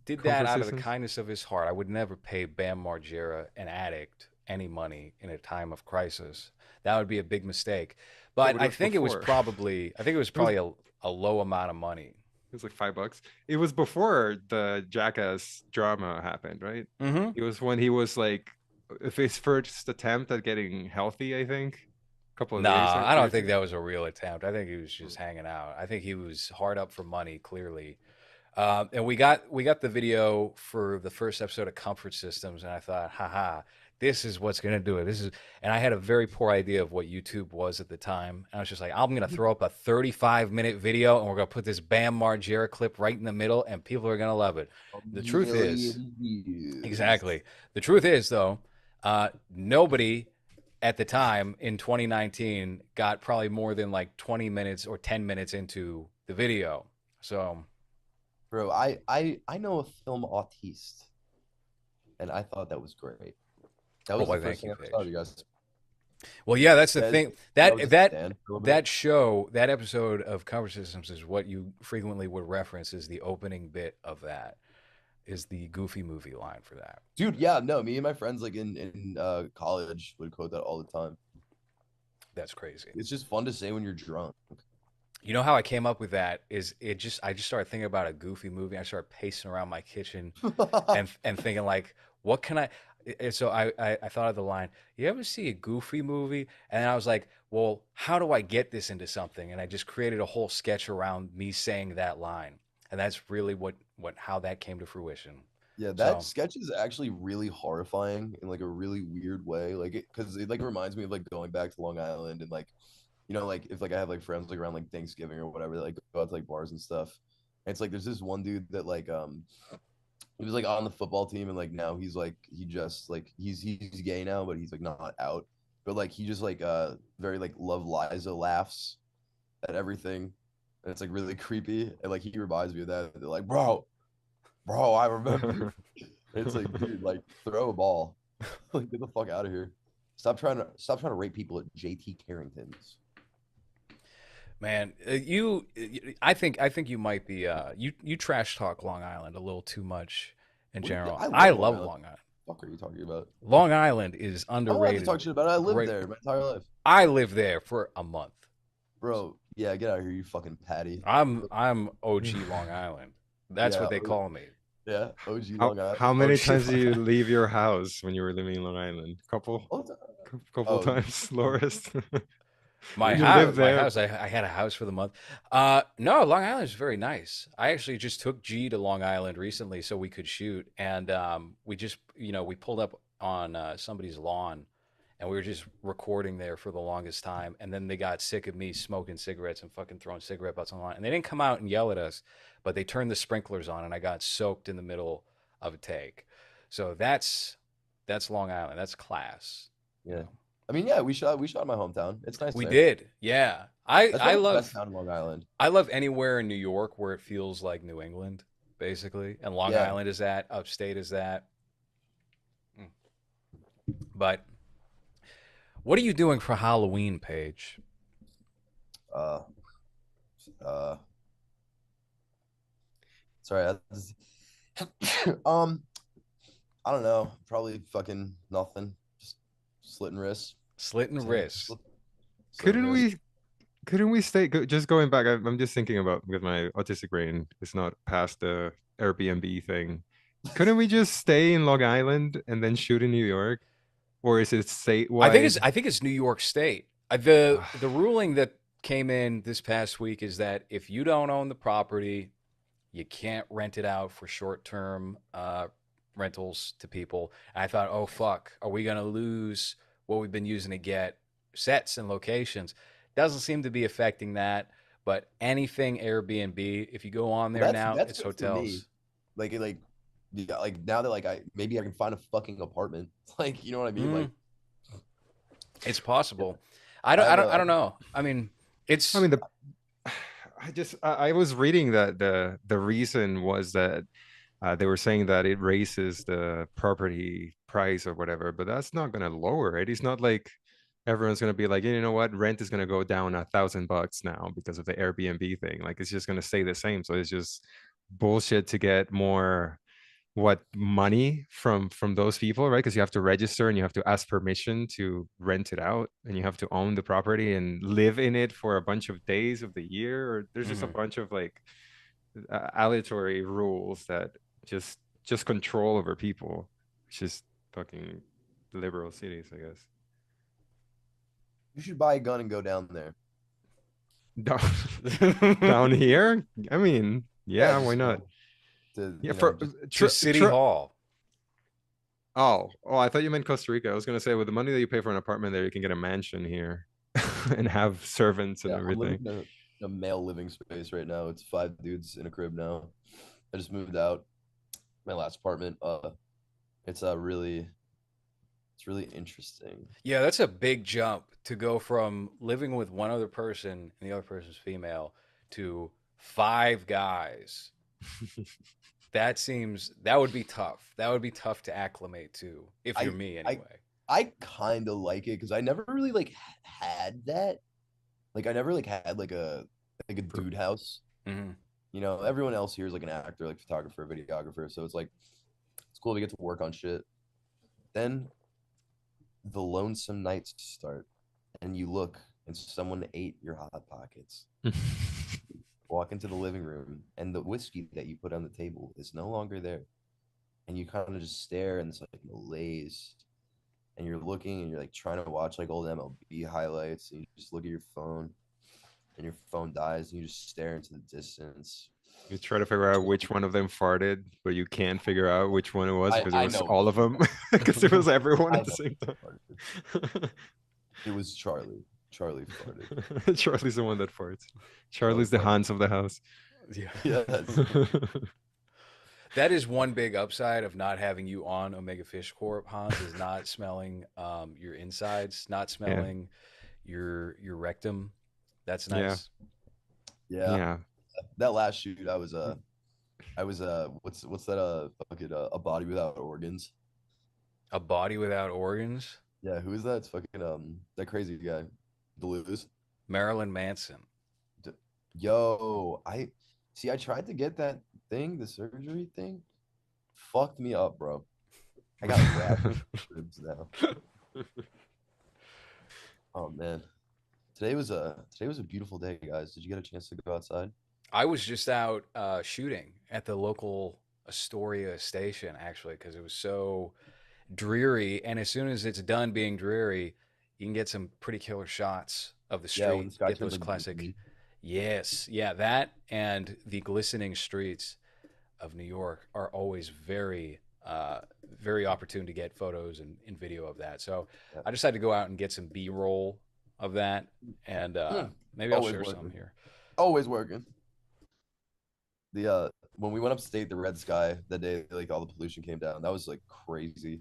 did that Comfort out of the Systems? kindness of his heart. I would never pay Bam Margera, an addict, any money in a time of crisis. That would be a big mistake. Yeah, But but it was before. I think it was It was probably a low amount of money. it was like $5. It was before the Jackass drama happened, right? Mm-hmm. It was when he was like his first attempt at getting healthy, I think. A couple of Nah, I don't years think ago. that was a real attempt. I think he was just hanging out. I think he was hard up for money, clearly. And we got the video for the first episode of Comfort Systems, and I thought, haha, this is what's gonna do it. And I had a very poor idea of what YouTube was at the time. And I was just like, I'm gonna throw up a 35-minute video, and we're gonna put this Bam Margera clip right in the middle, and people are gonna love it. A The truth is, million views. exactly. The truth is, though, nobody at the time in 2019 got probably more than like 20 minutes or 10 minutes into the video. So. Bro, I know a film artiste, and I thought that was great. That was Oh, the I first thank thing you, I ever saw of Paige. you guys. Well, yeah, that's the That, thing. that was That just a that stand for a little bit. that show, that episode of Cover Systems is what you frequently would reference as the opening bit of that. Is the Goofy movie line for that. Dude, yeah, no, me and my friends like in college would quote that all the time. That's crazy. It's just fun to say when you're drunk. You know how I came up with that is I just started thinking about a Goofy movie. I started pacing around my kitchen and thinking like, what can I? And so I thought of the line. You ever see a Goofy movie? And I was like, well, how do I get this into something? And I just created a whole sketch around me saying that line, and that's really what how that came to fruition. Yeah, that So sketch is actually really horrifying in like a really weird way. Like it because it like reminds me of like going back to Long Island and like like if like I have like friends like around like Thanksgiving or whatever, that, like go out to like bars and stuff. And it's like there's this one dude that like he was like on the football team and like now he's like he just like he's gay now, but he's like not out. But like he just like very like Love Liza laughs at everything. And it's like really creepy. And like he reminds me of that. They're like, bro, I remember. It's like, dude, like throw a ball. Like get the fuck out of here. Stop trying to rate people at JT Carrington's. man, I think you might be you trash talk Long Island a little too much in general. I I love Long love Island. Long Island. What the fuck are you talking about? Long Island is I don't have to underrated. talk shit about it. I lived Great. there my entire life. I lived there for a month. Bro, yeah, get out of here, you fucking patty. I'm OG Long Island. That's Yeah, what they call me. Yeah, OG How Long Island. how many OG times did Long you Island. leave your house when you were living in Long Island? Couple All the time. couple Oh, times, Loris. My You house, lived there. I had a house for the month. No, Long Island is very nice. I actually just took G to Long Island recently so we could shoot, and we just, we pulled up on somebody's lawn, and we were just recording there for the longest time. And then they got sick of me smoking cigarettes and fucking throwing cigarette butts on the lawn, and they didn't come out and yell at us, but they turned the sprinklers on, and I got soaked in the middle of a take. So that's Long Island. That's class. You Yeah. know. I mean, yeah, we shot in my hometown. It's nice We there. did, yeah. I That's I probably the best love town in Long Island. I love anywhere in New York where it feels like New England, basically. And Long Yeah. Island is that, upstate is that. Mm. But what are you doing for Halloween, Paige? Uh, uh, sorry. Um, I don't know. Probably fucking nothing. Just slitting wrists. Slitting wrists. Slitting Couldn't wrists. couldn't we stay? Just going back, I'm just thinking about because my autistic brain is not past the Airbnb thing. Couldn't we just stay in Long Island and then shoot in New York, or is it statewide? I think it's New York State. The ruling that came in this past week is that if you don't own the property, you can't rent it out for short term rentals to people. And I thought, oh fuck, are we gonna lose what we've been using to get sets and locations? Doesn't seem to be affecting that. But anything Airbnb, if you go on Well, there now, that's it's good for me. hotels. Like yeah, like now that like maybe I can find a fucking apartment. Like, you know what I mean? Like, It's possible. I don't know. I mean, I it's mean, I was reading that the reason was that they were saying that it raises the property price or whatever, but that's not going to lower it. It's not like everyone's going to be like, you know what, rent is going to go down $1,000 now because of the Airbnb thing. Like it's just going to stay the same. So it's just bullshit to get more money from those people, right? Because you have to register and you have to ask permission to rent it out and you have to own the property and live in it for a bunch of days of the year. Or there's just a bunch of like aleatory rules that just control over people, which is fucking liberal cities, I guess. you should buy a gun and go down there. Down here, I mean, yeah, just, why you not? know, to, Yeah, you know, for just City Hall. oh, I thought you meant Costa Rica. I was gonna say with the money that you pay for an apartment there, you can get a mansion here and have servants and yeah, I'm living everything. in a male living space right now. It's 5 dudes in a crib now. I just moved out my last apartment. It's it's really interesting. Yeah, that's a big jump to go from living with one other person and the other person's female to five guys. That would be tough. That would be tough to acclimate to if you're I me I anyway. I kind of like it because I never really like had that. Like I never like had like a dude house. Hmm. You know, everyone else here is like an actor, like photographer, videographer. So it's like it's cool to get to work on shit. Then the lonesome nights start, and you look, and someone ate your hot pockets. Walk into the living room, and the whiskey that you put on the table is no longer there. And you kind of just stare, and it's like malaise. And you're looking, and you're like trying to watch like old MLB highlights, and you just look at your phone, and your phone dies, and you just stare into the distance. You try to figure out which one of them farted, but you can't figure out which one it was because it I was know all of them because it was everyone I at the know same time. it was Charlie. Charlie farted. Charlie's the one that farts. Charlie Charlie's the farted. Hans of the house. Yeah. Yes. That is one big upside of not having you on Omega Fish Corp, Hans, is not smelling your insides, not smelling your rectum. That's Yeah. nice. Yeah. Yeah. That last shoot, I was what's that fucking a body without organs. A body without organs? Yeah, who is that? It's fucking that crazy guy, Deleuze. Marilyn Manson. Yo, I see. I tried to get that thing, the surgery thing. Fucked me up, bro. I got wrapped ribs now. Oh man, today was a beautiful day, guys. Did you get a chance to go outside? I was just out shooting at the local Astoria station, actually, because it was so dreary. And as soon as it's done being dreary, you can get some pretty killer shots of the Yeah, when street. the sky Get turns those like classic. green. Yes, yeah, that and the glistening streets of New York are always very opportune to get photos and video of that. So Yeah. I decided to go out and get some B-roll of that, and maybe I'll Always share some working. here. Always working. The when we went upstate, the red sky that day, like all the pollution came down. That was like crazy.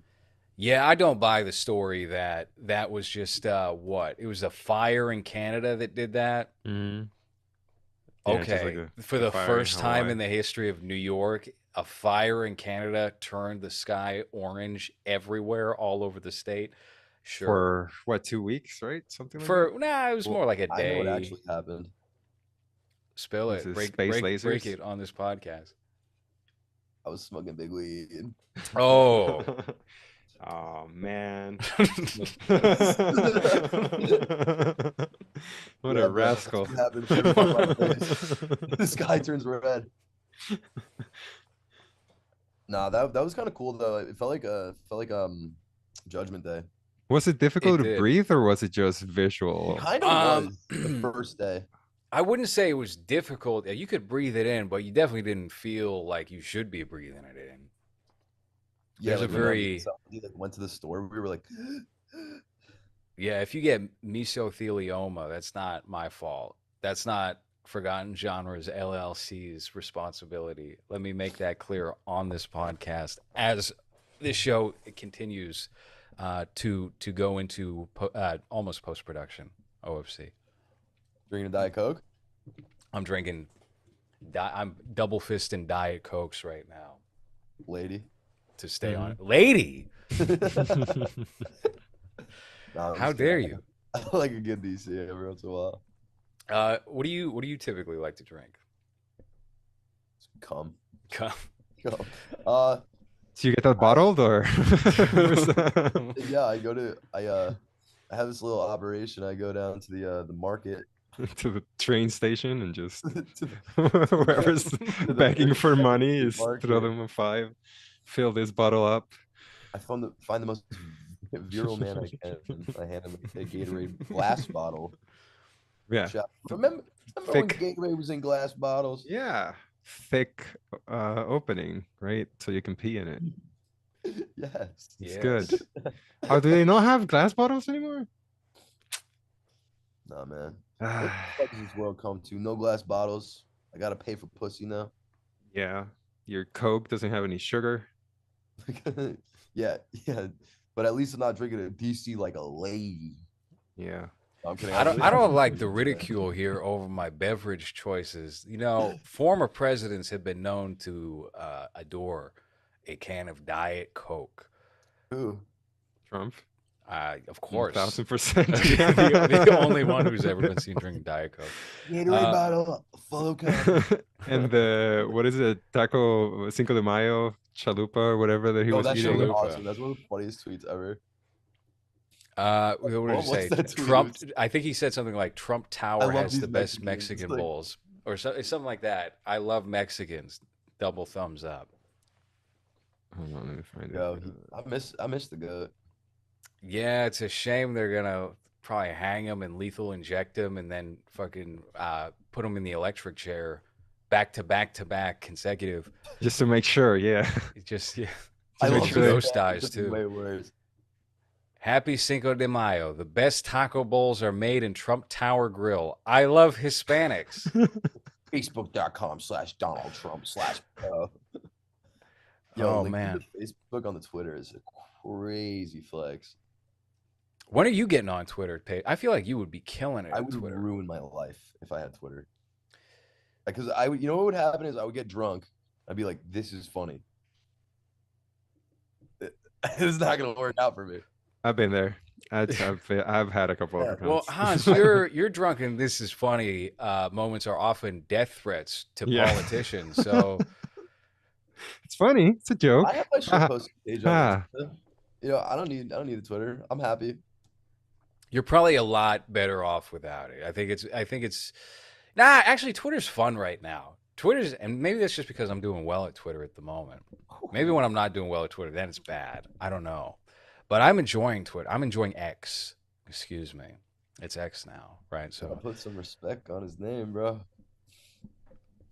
Yeah, I don't buy the story that that was just what? It was a fire in Canada that did that. Mhm. Yeah, just like Okay. For a the fire in first time Hawaii. in the history of New York, a fire in Canada turned the sky orange everywhere, all over the state. Sure. For what, 2 weeks, right? Something like For that. nah, it was more Well, like a I know what day. actually happened. Spill This it. is space Break lasers. it on this podcast. I was smoking big weed. Oh. Oh man. What Yeah, a bro, that's rascal. what happens every time I face. The sky turns red. Nah, that was kind of cool though. It felt like Judgment Day. Was it difficult It to did. breathe or was it just It visual? kind of was the first day. I wouldn't say it was difficult. You could breathe it in, but you definitely didn't feel like you should be breathing it in. Yeah, There's a like whenever very somebody like went to the store, we were like, yeah. If you get mesothelioma, that's not my fault. That's not Forgotten Genres LLC's responsibility. Let me make that clear on this podcast as this show continues to go into almost post production. OFC. drinking a Diet Coke. I'm drinking. I'm double fisting Diet Cokes right now Lady. to stay on it. Lady, Nah, I'm how just dare kidding. you? I like a good DC every once in a while. What do you typically like to drink? Come. Come. Come. So you get that bottled or? Yeah, I have this little operation. I go down to the market To the train station and just to whoever's the begging for very money is market. throw them a 5, fill this bottle up. I find the most virile man I can. I hand him a Gatorade glass bottle. Yeah, Remember when thick. Gatorade was in glass bottles? Yeah, thick opening, right? So you can pee in it. Yes. It's Yes. good. Oh, do they not have glass bottles anymore? Nah, man. What the fuck does this world come to? No glass bottles. I gotta pay for pussy now. Yeah, your Coke doesn't have any sugar. Yeah. But at least I'm not drinking a DC like a lady. Yeah. No, I'm kidding. I don't really- like the ridicule here over my beverage choices. You know, former presidents have been known to adore a can of Diet Coke. Who? Trump. Of course. 1000%. the only one who's ever been seen drinking Diet Coke. Gatorade bottle, full cup. And the what is it? Taco Cinco de Mayo chalupa or whatever that he No, was that's eating. Chalupa. awesome. That's one of the funniest tweets ever. What did he What's say? that tweet? Trump. I think he said something like Trump Tower love has these the best Mexicans. Mexican Like- bowls, or it's something like that. I love Mexicans. Double thumbs up. Hold on, let me find Yo, it. I miss the goat. Yeah, it's a shame they're gonna probably hang him and lethal inject him, and then fucking put him in the electric chair, back to back consecutive. Just to make sure, yeah. It just yeah. I make love sure this those guy. dies This is too. Way worse. Happy Cinco de Mayo. The best taco bowls are made in Trump Tower Grill. I love Hispanics. Facebook.com/Donald Trump /. Oh, linking man. to Facebook on the Twitter is a crazy flex. When are you getting on Twitter, Pate? I feel like you would be killing it I on would Twitter. ruin my life if I had Twitter. Because I would, you know what would happen is I would get drunk. I'd be like, "This is funny." It's not gonna work out for me. I've been there. I've had a couple of Well, accounts. Hans, you're drunk and this is funny. Moments are often death threats to Yeah. politicians. So It's funny. It's a joke. I have my shit Ah, posted page ah. on Twitter. You know, I don't need the Twitter. I'm happy. you're probably a lot better off without it. I think it's nah, actually Twitter's fun right now. Twitter's, and maybe that's just because I'm doing well at Twitter at the moment. Maybe when I'm not doing well at Twitter, then it's bad. I don't know. But I'm enjoying Twitter. I'm enjoying X. Excuse me. It's X now, right? I So put some respect on his name, bro.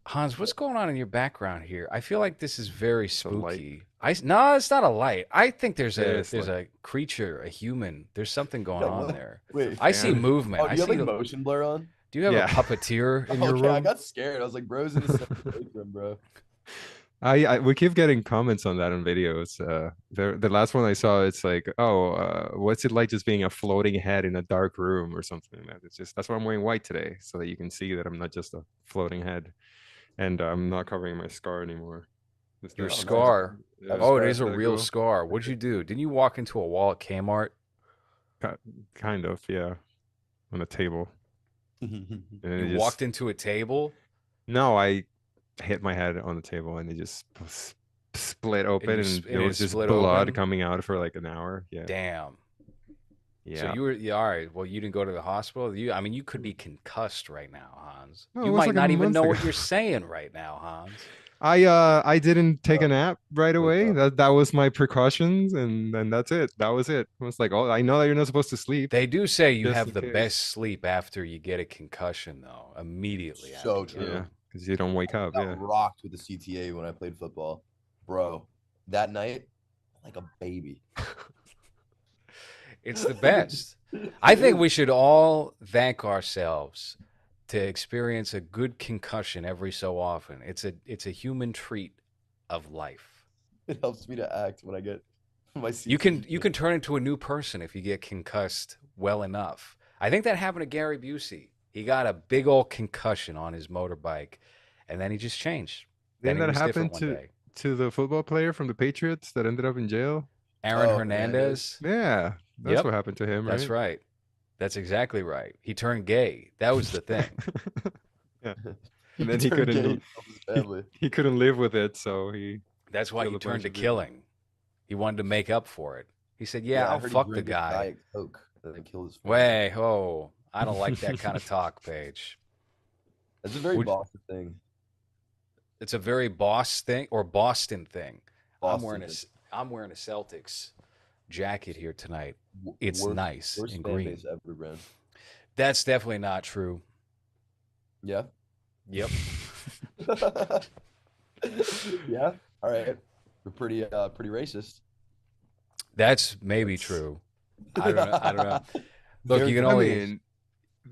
Hans, what's going on in your background here? I feel like this is very a light. spooky. No, it's not a light. I think there's It a is there's light. a creature, a human. There's something going Yeah, on what? there. Wait, I see fan. movement. oh, do I you have see. like motion blur on? Do you have Yeah. a puppeteer in your Okay, I room? got scared. I was like, bro's in a separate room, bro. We keep getting comments on that on videos. The last one I saw, it's like, oh, what's it like just being a floating head in a dark room or something like that? It's just that's why I'm wearing white today, so that you can see that I'm not just a floating head, and I'm not covering my scar anymore. Just Your that- scar. Yeah, Oh, it scar, is a that real cool? scar. What'd you do? Didn't you walk into a wall at Kmart? Kind of, yeah, on a table. And then it You just- walked into a table. No, I hit my head on the table and it just split open, you and s- there and it was just split blood open? coming out for like an hour. Yeah. Damn. So Yeah. you were all right. Well, you didn't go to the hospital. I mean, you could be concussed right now, Hans. No, it You was might like a not even month know ago. what you're saying right now, Hans. I didn't take a Uh, nap right wake away. up. That was my precautions, and that's it. That was it. I was like, oh, I know that you're not supposed to sleep, They do say you just have in the case. best sleep after you get a concussion, though. Immediately So after you get true. it. Yeah, because you don't wake up. Got Yeah. rocked with the CTA when I played football, bro. That night, like a baby. It's the best. I think we should all thank ourselves to experience a good concussion every so often. It's a human treat of life. It helps me to act when I get my You CTA. can turn into a new person if you get concussed well enough. I think that happened to Gary Busey. He got a big old concussion on his motorbike, and then he just changed. Then Didn't he that was happen different one day. to the football player from the Patriots that ended up in jail? Aaron Oh, Hernandez. Hernandez. Yeah, that's Yep, what happened to him, that's right? right. That's exactly right. He turned gay. That was the thing. Yeah, He and then he turned gay, couldn't he killed his family. he couldn't live with it, so he That's why killed he a turned bunch to of people. killing. He wanted to make up for it. He said, "Yeah, I I'll heard he fuck the drank a guy." Diet Coke and then killed his family. Way, oh, I don't like that kind of talk, Paige. That's a very Would- Boston thing. It's a very boss thing or Boston thing. Boston thing. I'm wearing a Celtics jacket here tonight. W- It's worst- nice worst in fan green. base ever, Brand. That's definitely not true. Yeah. Yep. Yeah. All right. We're pretty racist. That's maybe true. I don't know. I don't know. Look, Very you can I only mean,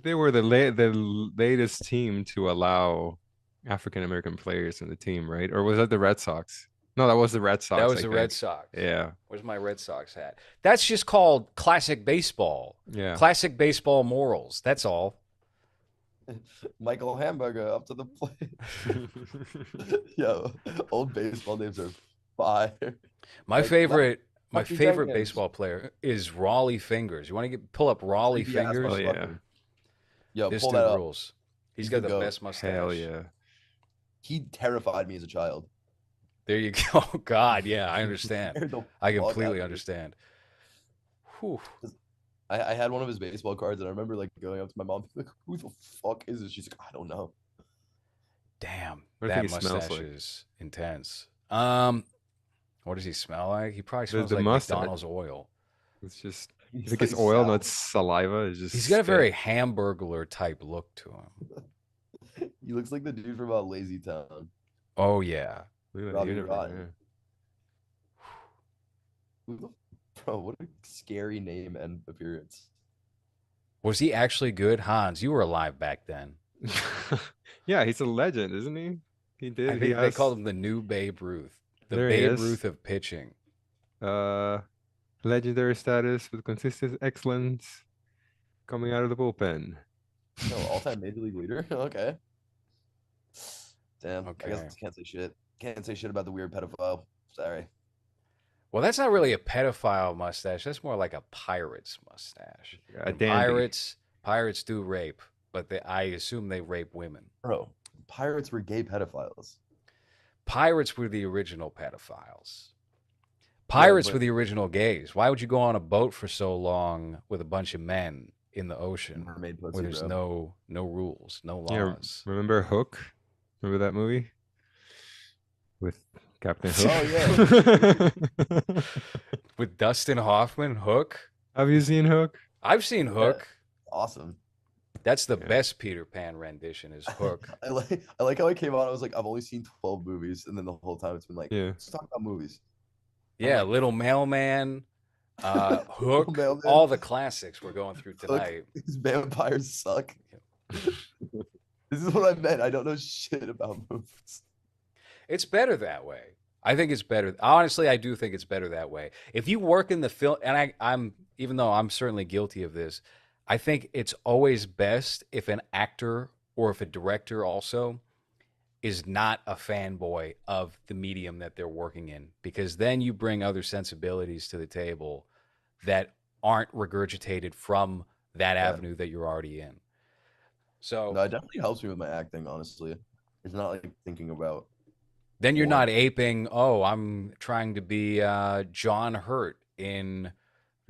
they were the latest team to allow African American players in the team, right? Or was that the Red Sox? No, that was the Red Sox. that was I the Red think. Sox. Yeah, Where's my Red Sox hat? That's just called classic baseball. yeah. Classic baseball morals. That's all. Michael Hamburger up to the plate. Yo, old baseball names are fire. My Like, favorite Lucky favorite Jenkins. baseball player is Raleigh Fingers. You want to pull up Raleigh Creepy ass Fingers? Oh, yeah. motherfucker. Yo, This pull dude that up. rules. He's He's got the the goat. best mustache. Hell yeah. He terrified me as a child. There you go. Oh, God, yeah, I understand. Scared the I fuck out completely of me. understand. Whew. I had one of his baseball cards, and I remember like going up to my mom, like, "Who the fuck is this?" She's like, "I don't know." Damn, What do you that think he smells mustache like? is intense. What does he smell like? He probably smells the like mustache. McDonald's oil. It's just He's I think like it's oil, sour. not saliva. It's just He's got a spit. very Hamburglar type look to him. He looks like the dude from Lazy Town. Oh yeah. Look at that Robbie uniform, Rotten. yeah. Who Bro, what a scary name and appearance. Was he actually good? Hans, you were alive back then. Yeah, he's a legend, isn't he? He did. I He think they has called him the new Babe Ruth. The There he Babe is. Ruth of pitching. Legendary status with consistent excellence coming out of the bullpen. No, all-time major league leader. Okay. Damn. I guess Okay. I can't say shit. Can't say shit about the weird pedophile. Sorry. Well, that's not really a pedophile mustache. That's more like a pirate's mustache. A And dandy. pirates do rape, but I assume they rape women. Bro, pirates were gay pedophiles. Pirates were the original pedophiles. Pirates but- were the original gays. Why would you go on a boat for so long with a bunch of men in the ocean Mermaid pussy, where there's bro. no rules, no laws? Yeah, remember Hook? Remember that movie? With Captain Hook? Oh, With Dustin Hoffman, Hook. Have you seen Hook? I've seen Hook. Awesome. That's the Yeah. best Peter Pan rendition is Hook. I like how I came out. I was like, I've only seen 12 movies, and then the whole time it's been like, Yeah. let's talk about movies. Yeah, Little Mailman, Hook, Mailman. all the classics we're going through Hook, tonight. these vampires suck. This is what I meant. I don't know shit about movies. It's better that way. I think it's better. Honestly, I do think it's better that way. If you work in the film, and I'm even though I'm certainly guilty of this, I think it's always best if an actor or if a director also is not a fanboy of the medium that they're working in, because then you bring other sensibilities to the table that aren't regurgitated from that Yeah. avenue that you're already in. So No, it definitely helps me with my acting, honestly. It's not like thinking about then you're Or- not aping, oh, I'm trying to be John Hurt in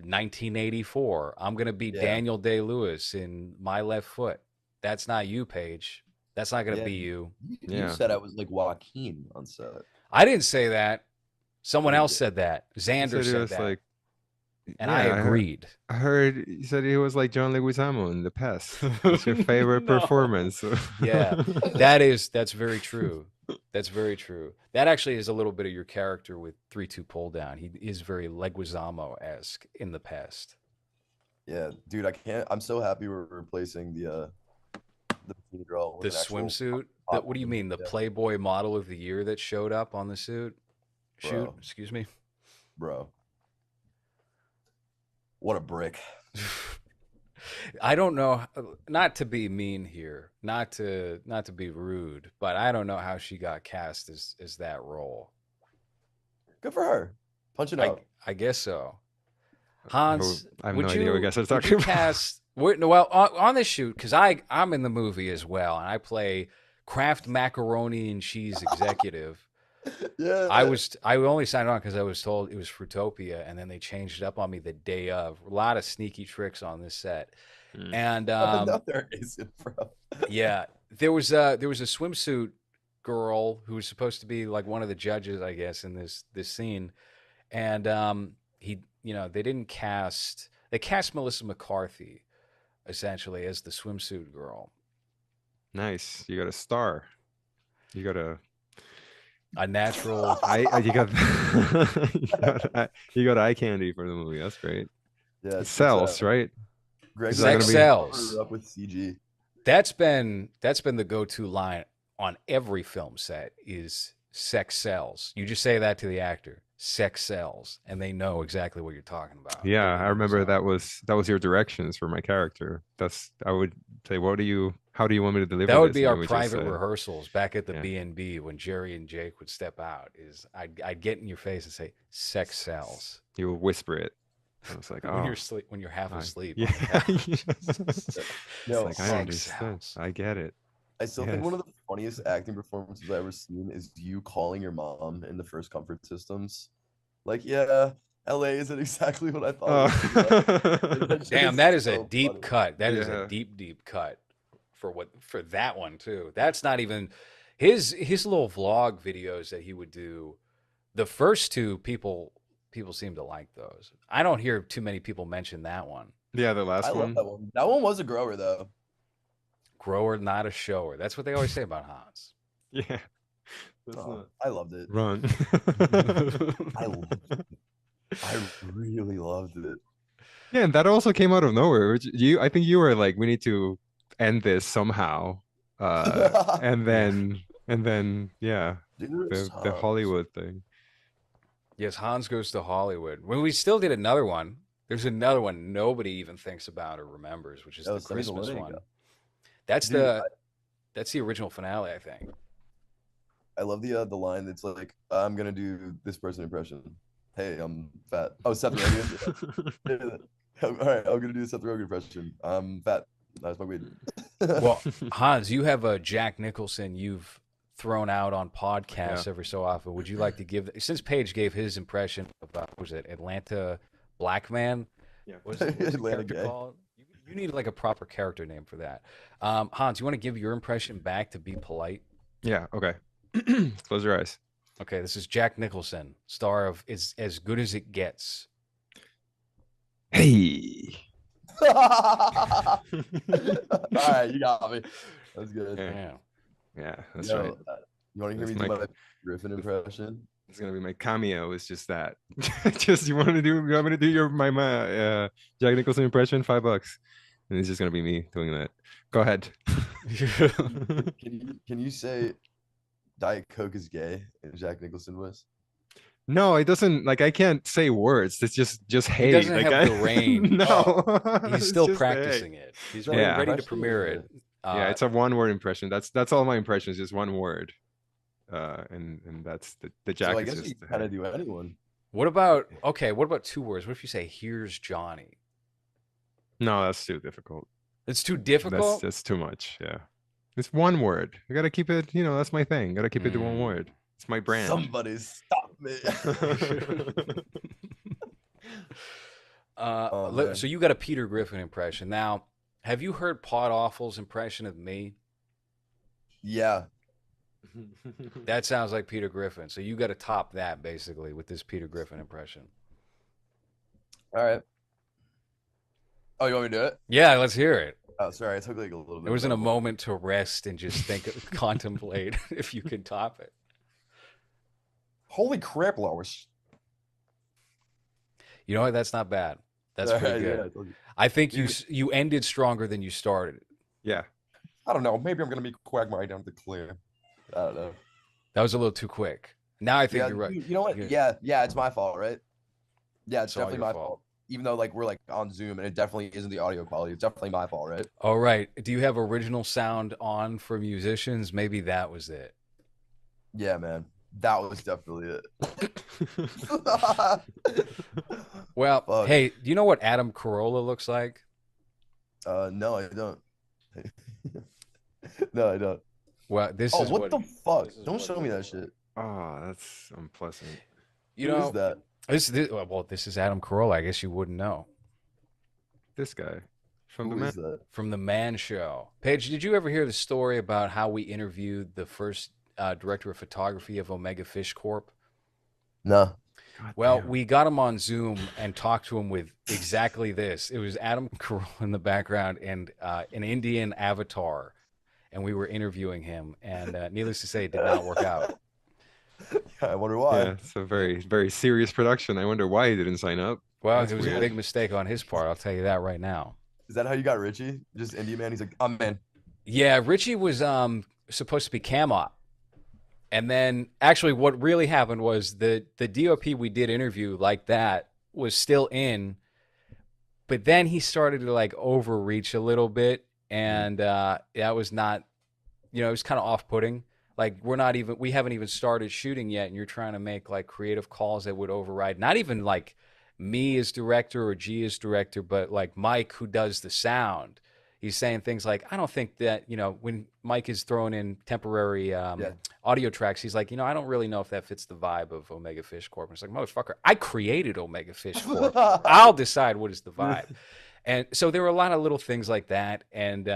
1984. I'm gonna be Yeah. Daniel Day-Lewis in My Left Foot. That's not you, Paige. That's not gonna Yeah. be you. You Yeah. said I was like Joaquin on set. I didn't say that. Someone You else did. said that. He Xander said he said was that, like, and yeah, I agreed. I heard you said he was like John Leguizamo in The Pest. It's your favorite No. performance. Yeah, that's very true. That's very true. That actually is a little bit of your character with 3-2 pull down. He is very Leguizamo-esque in The Pest. Yeah, dude, I can't. I'm so happy we're replacing the bikini girl The with an actual swimsuit. hot What do you woman. mean? The Yeah, Playboy model of the year that showed up on the shoot? Bro. Excuse me. bro. What a brick. I don't know, not to be mean here, not to be rude, but I don't know how she got cast as that role. Good for her. Punch it out. I guess so. Hans, I have would no you, idea what you guys are would talking you about. cast? Well, on this shoot, because I'm in the movie as well, and I play Kraft macaroni and cheese executive. Yeah. I only signed on because I was told it was Fruitopia, and then they changed it up on me the day of. A lot of sneaky tricks on this set, and No, there isn't, bro. yeah, there was a swimsuit girl who was supposed to be like one of the judges, I guess, in this scene, and they didn't cast. They cast Melissa McCarthy essentially as the swimsuit girl. Nice. You got a star. You got A natural. you got eye candy for the movie. That's great. Yeah, It sells, right? Greg Is that Sex gonna be- sells. up with CG. That's been the go-to line on every film set is sex sells. You just say that to the actor, sex sells, and they know exactly what you're talking about. Yeah, I remember So- that was your directions for my character. I would say, how do you want me to deliver That would this? be And our we just private say- rehearsals back at the Yeah. B&B when Jerry and Jake would step out. I'd get in your face and say, "Sex sells." You will whisper it. I was like, When oh, when you're half asleep. yeah. on the couch. No, It's like, I sex understand. sells. I get it. I still Yes. think one of the funniest acting performances I've ever seen is you calling your mom in the first Comfort Systems. Like, yeah, LA isn't exactly what I thought. it was gonna be. Oh. Damn, that is a so deep funny. cut. That is Yeah. a deep cut for that one too. That's not even his little vlog videos that he would do. The first two people seem to like those. I don't hear too many people mention that one. Yeah, the I last love one. that one. That one was a grower though. Grower, not a shower. That's what they always say about Hans. Yeah. That's Oh, not- I loved it. Run. I loved it. I really loved it. Yeah, and that also came out of nowhere. I think you were like, we need to end this somehow. And then yeah, Dude, the Hollywood thing. Yes, Hans Goes to Hollywood. When we still did another one, there's another one nobody even thinks about or remembers, which is That the was Samuel Christmas Winning, one. yeah. That's Dude, that's the original finale, I think. I love the line that's like, I'm gonna do this person impression. Hey, I'm fat. Oh, Seth Rogen. Yeah. All right, I'm gonna do the Seth Rogen impression. I'm fat. I smoke weed. Well, Hans, you have a Jack Nicholson you've thrown out on podcasts Yeah. every so often. Would you like to give, since Paige gave his impression of, what was it, Atlanta Black Man? Yeah. What was the Atlanta character Gay. called? You need like a proper character name for that. Hans, you want to give your impression back to be polite? Yeah, okay. Close your eyes. Okay, this is Jack Nicholson, star of It's As Good As It Gets. Hey. All right, you got me. That's good. Yeah. Yeah. Yeah, that's Yo, right. You want to hear That's me do my- my Griffin impression? It's gonna be my cameo. It's just that. You want me to do my Jack Nicholson impression? $5, and it's just gonna be me doing that. Go ahead. Can you say Diet Coke is gay in Jack Nicholson voice? No, it doesn't. Like I can't say words. It's just hey. doesn't like, have the range. No, He's it's still just the hey. practicing it. He's No, Yeah. ready to premiere it. Yeah, it's a one-word impression. That's all my impressions. Just one word. And that's the Jack So I is guess just you the can kind hey. of do anyone. What about 2 words? What if you say "Here's Johnny"? No, that's too difficult. It's too difficult. That's too much. Yeah, it's one word. I gotta keep it. That's my thing. Gotta keep it to one Mm. word. It's my brand. Somebody stop me. Man. So you got a Peter Griffin impression. Now, have you heard Pod Awful's impression of me? Yeah. That sounds like Peter Griffin. So you got to top that basically with this Peter Griffin impression. All right. Oh, you want me to do it? Yeah, let's hear it. Oh, sorry. I took like a little bit. There wasn't a moment to rest and just contemplate if you could top it. Holy crap, Lois. You know what? That's not bad. That's All pretty right, good. yeah, I told you. I think you ended stronger than you started. Yeah. I don't know. Maybe I'm gonna be Quagmire down to clear. I don't know. That was a little too quick. Now I think Yeah, you're right. you know what? Yeah. Yeah, it's my fault, right? Yeah, it's It's all definitely your my fault. fault. Even though like we're like on Zoom and it definitely isn't the audio quality. It's definitely my fault, right? All right. Do you have original sound on for musicians? Maybe that was it. Yeah, man. That was definitely it. Well, Fuck. hey, do you know what Adam Carolla looks like? No, I don't. No, I don't. Well, this Oh, is what the fuck? this is Don't what show he me that looks shit. Oh, that's unpleasant. You Who know, is that? this is Adam Carolla. I guess you wouldn't know. This guy from Who the is that? From The Man Show. Paige, did you ever hear the story about how we interviewed the first director of photography of Omega Fish Corp? No. God Well, damn. we got him on Zoom and talked to him with exactly this. It was Adam Carolla in the background and an Indian avatar, and we were interviewing him. And needless to say, it did not work out. I wonder why. Yeah, it's a very, very serious production. I wonder why he didn't sign up. Well, That's it was a weird. big mistake on his part. I'll tell you that right now. Is that how you got Richie? Just Indie man? He's like, I'm in. Yeah, Richie was supposed to be cam op. And then actually what really happened was the DOP we did interview like that was still in, but then he started to like overreach a little bit, and that was not, it was kind of off-putting. Like we haven't even started shooting yet, and you're trying to make like creative calls that would override not even like me as director or G as director, but like Mike who does the sound. He's saying things like, I don't think that, when Mike is throwing in temporary audio tracks, he's like, I don't really know if that fits the vibe of Omega Fish Corp. And it's like, motherfucker, I created Omega Fish Corp. I'll decide what is the vibe. And so there were a lot of little things like that. And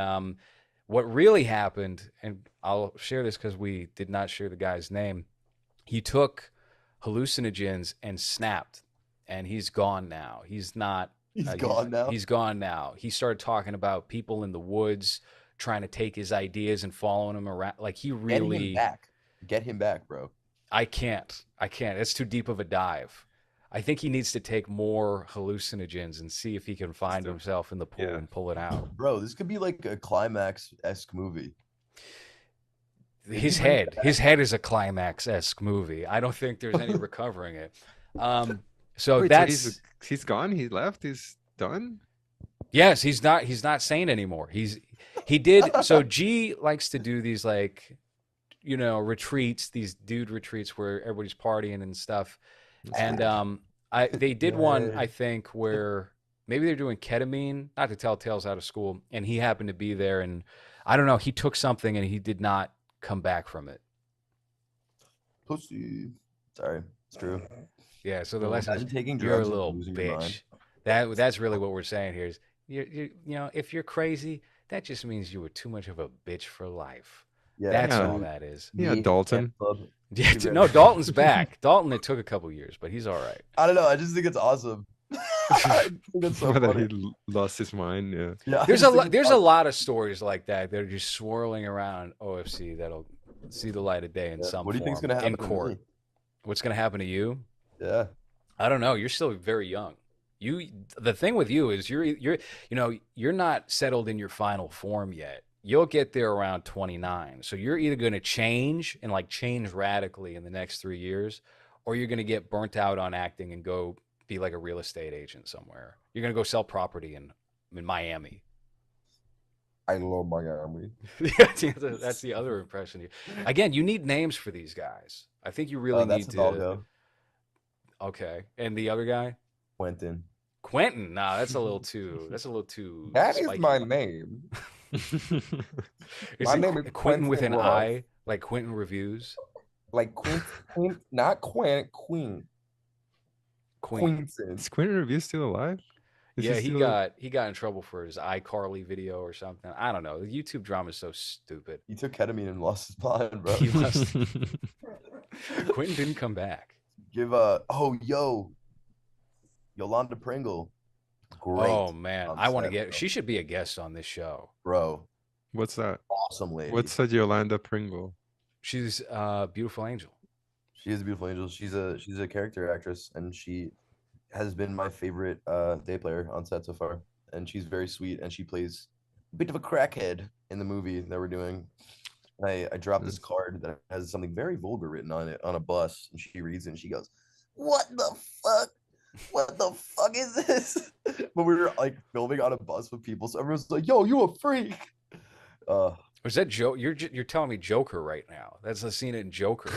what really happened, and I'll share this because we did not share the guy's name, he took hallucinogens and snapped, and he's gone now. He's not. He's gone now. He's gone now. He started talking about people in the woods trying to take his ideas and following him around. Like he really. Get him back. Get him back, bro. I can't. It's too deep of a dive. I think he needs to take more hallucinogens and see if he can find himself in the pool and pull it out. Bro, this could be like a climax-esque movie. His head is a climax-esque movie. I don't think there's any recovering it. So Wait, that's he's gone. He left. He's done. Yes, he's not sane anymore. He did. So G likes to do these like, retreats, these dude retreats where everybody's partying and stuff. And they did one, I think, where maybe they're doing ketamine, not to tell tales out of school, and he happened to be there, and I don't know, he took something and he did not come back from it. Pussy. Sorry, it's true. Yeah, so the lesson is taking you're a drugs and little losing your mind. bitch. That's really what we're saying here is if you're crazy, that just means you were too much of a bitch for life. Yeah, That's Yeah. all that is. Yeah, Me, Dalton. Club. Yeah, Too bad. no, Dalton's back. Dalton, it took a couple years, but he's all right. I don't know. I just think it's awesome. I think it's so that funny. he lost his mind. Yeah. Yeah, I There's just a think it's there's a awesome. lot of stories like that that are just swirling around OFC that'll see the light of day in Yeah. some What do you think's form gonna happen in to court. me? What's going to happen to you? Yeah. I don't know. You're still very young. The thing with you is you're not settled in your final form yet. You'll get there around 29. So you're either going to change and like change radically in the next 3 years, or you're going to get burnt out on acting and go be like a real estate agent somewhere. You're going to go sell property in Miami. I love Miami. That's the other impression. Again, you need names for these guys. I think you really That's need to. Hidalgo. Okay, and the other guy, Quentin. Quentin. Nah, that's a little too. That's a little too. That is spiky. my name. Is my it name is Quentin with an Quentin Ross. I, like Quentin Reviews. Like not Queen. Queen. Queenson. Is Quentin Review still alive? Is Yeah, he he still? got in trouble for his iCarly video or something. I don't know. The YouTube drama is so stupid. He took ketamine and lost his mind, bro. He must. Quentin didn't come back. Give Yolanda Pringle. Great. Oh man, on I want to set, get. bro. She should be a guest on this show. Bro, What's that? awesome lady. What's a Yolanda Pringle? She's a beautiful angel. She is a beautiful angel. She's a character actress, and she has been my favorite day player on set so far. And she's very sweet, and she plays a bit of a crackhead in the movie that we're doing. I dropped this card that has something very vulgar written on it on a bus, and she reads it and she goes, "What the fuck? What the fuck is this?" But we were like filming on a bus with people, so everyone's like, "Yo, you a freak?" Was that Joe? You're telling me Joker right now? That's the scene in Joker.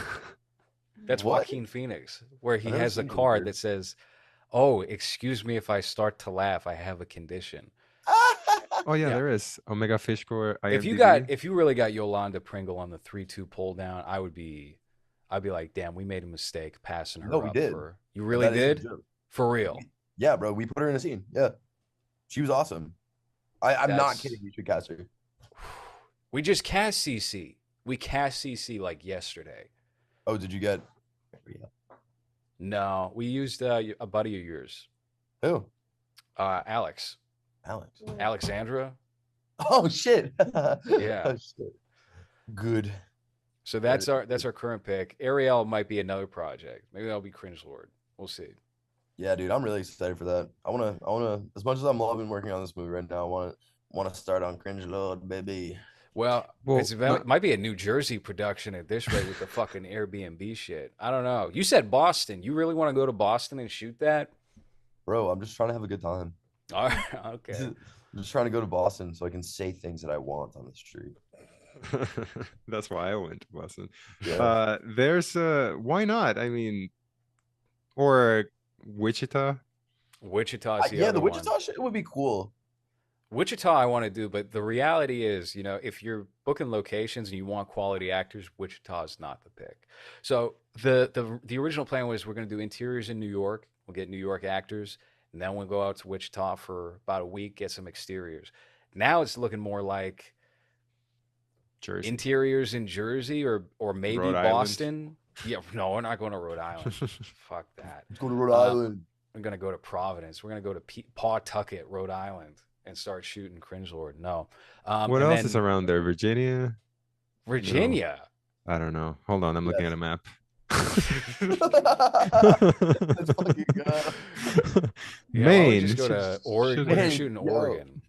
That's What? Joaquin Phoenix, where he I've never has a seen card Joker. that says, "Oh, excuse me if I start to laugh. I have a condition." Oh yeah, Yeah. there is Omega Fish Core If IMDb. you really got Yolanda Pringle on the 3-2 pull down, I'd be like, damn, we made a mistake passing her No, we up did. for. You really That is a did? joke. For real? Yeah, bro, we put her in a scene. Yeah, she was awesome. I'm not That's- kidding. You should cast her. We just cast CC. We cast CC like yesterday. Oh, did you get No, we used a buddy of yours, who? Alex, Alex. Alexandra. Oh shit. Yeah. Oh, shit. Good. So that's our current pick. Ariel might be another project. Maybe that'll be Cringe Lord. We'll see. Yeah, dude, I'm really excited for that. I wanna. As much as I'm loving working on this movie right now, I wanna start on Cringe Lord, baby. Well, Well, it might be a New Jersey production at this rate with the fucking Airbnb shit. I don't know. You said Boston. You really want to go to Boston and shoot that? Bro, I'm just trying to have a good time. All right, okay. I'm just trying to go to Boston so I can say things that I want on the street. That's why I went to Boston. Yeah. There's why not? I mean, or Wichita. Wichita's the Yeah, other the one. Wichita shit would be cool. Wichita, I want to do, but the reality is, if you're booking locations and you want quality actors, Wichita is not the pick. So the original plan was we're going to do interiors in New York. We'll get New York actors, and then we'll go out to Wichita for about a week, get some exteriors. Now it's looking more like Jersey. interiors in Jersey or maybe Rhode Island. Boston. Yeah, no, we're not going to Rhode Island. Fuck that. Let's go to Rhode Island. We're going to go to Providence. We're going to go to Pawtucket, Rhode Island, and start shooting Cringe Lord. No. What and else is then around there? Virginia? Virginia. I don't know. Hold on, I'm looking at a map. Let's fucking go. Yeah, why don't we Maine. just go to Oregon. should- We're Maine, shooting yo. Oregon.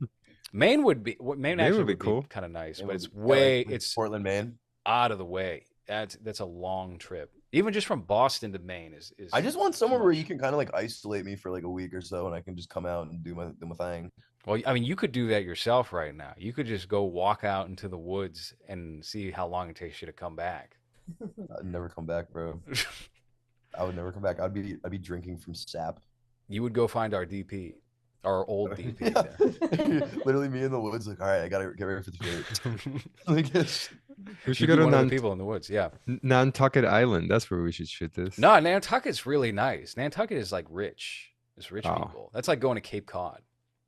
Maine would be. Maine actually would be would be cool. kind of nice, It but would it's be- yeah, way. like It's Portland, Maine. out of the way. That's a long trip. Even just from Boston to Maine is. I just want somewhere too where much. you can kind of like isolate me for like a week or so, and I can just come out and do my thing. Well, I mean, you could do that yourself right now. You could just go walk out into the woods and see how long it takes you to come back. I'd never come back, bro. I would never come back. I'd be drinking from sap. You would go find our DP, our old DP. Yeah. Literally me in the woods, like, all right, I gotta get ready for the shoot. Like, it's- We You should be go to one of the people in the woods. Yeah. Nantucket Island. That's where we should shoot this. No, Nantucket's really nice. Nantucket is like rich. It's rich Oh. people. That's like going to Cape Cod.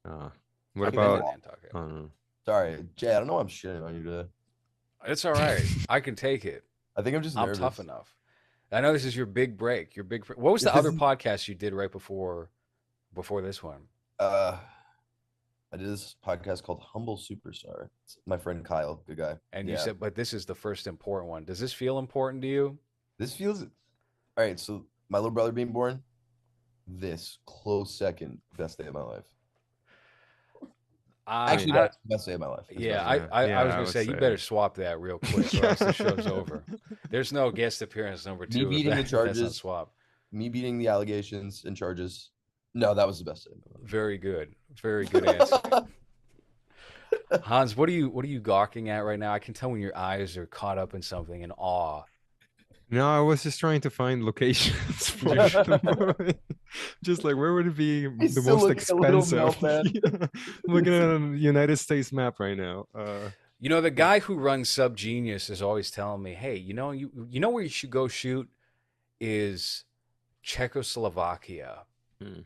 What I've been to about? Nantucket? I don't know. Sorry, Jay. I don't know why I'm shitting on you today. It's all right. I can take it. I think I'm just I'm nervous. tough enough. I know this is your big break. What was the This other is- podcast you did right before this one? I did this podcast called Humble Superstar. It's my friend Kyle, good guy. And you Yeah. said, but this is the first important one. Does this feel important to you? This feels all right. So my little brother being born, this close second, best day of my life. Actually, I- that's the best day of my life. It's yeah, best day. I Yeah, was I gonna would say you say. better swap that real quick, or else the show's over. There's no guest appearance number 2. if beating the that's not charges. swap. Me beating the allegations and charges. No, that was the best day. Of my Very good answer. life. Hans, what are you gawking at right now? I can tell when your eyes are caught up in something in awe. No, I was just trying to find locations for the movie. Just like where would it be the still most looking a little expensive? meltdown. Yeah. I'm looking at a United States map right now. You know, the guy who runs Sub Genius is always telling me, "Hey, you know where you should go shoot is Czechoslovakia." Hmm.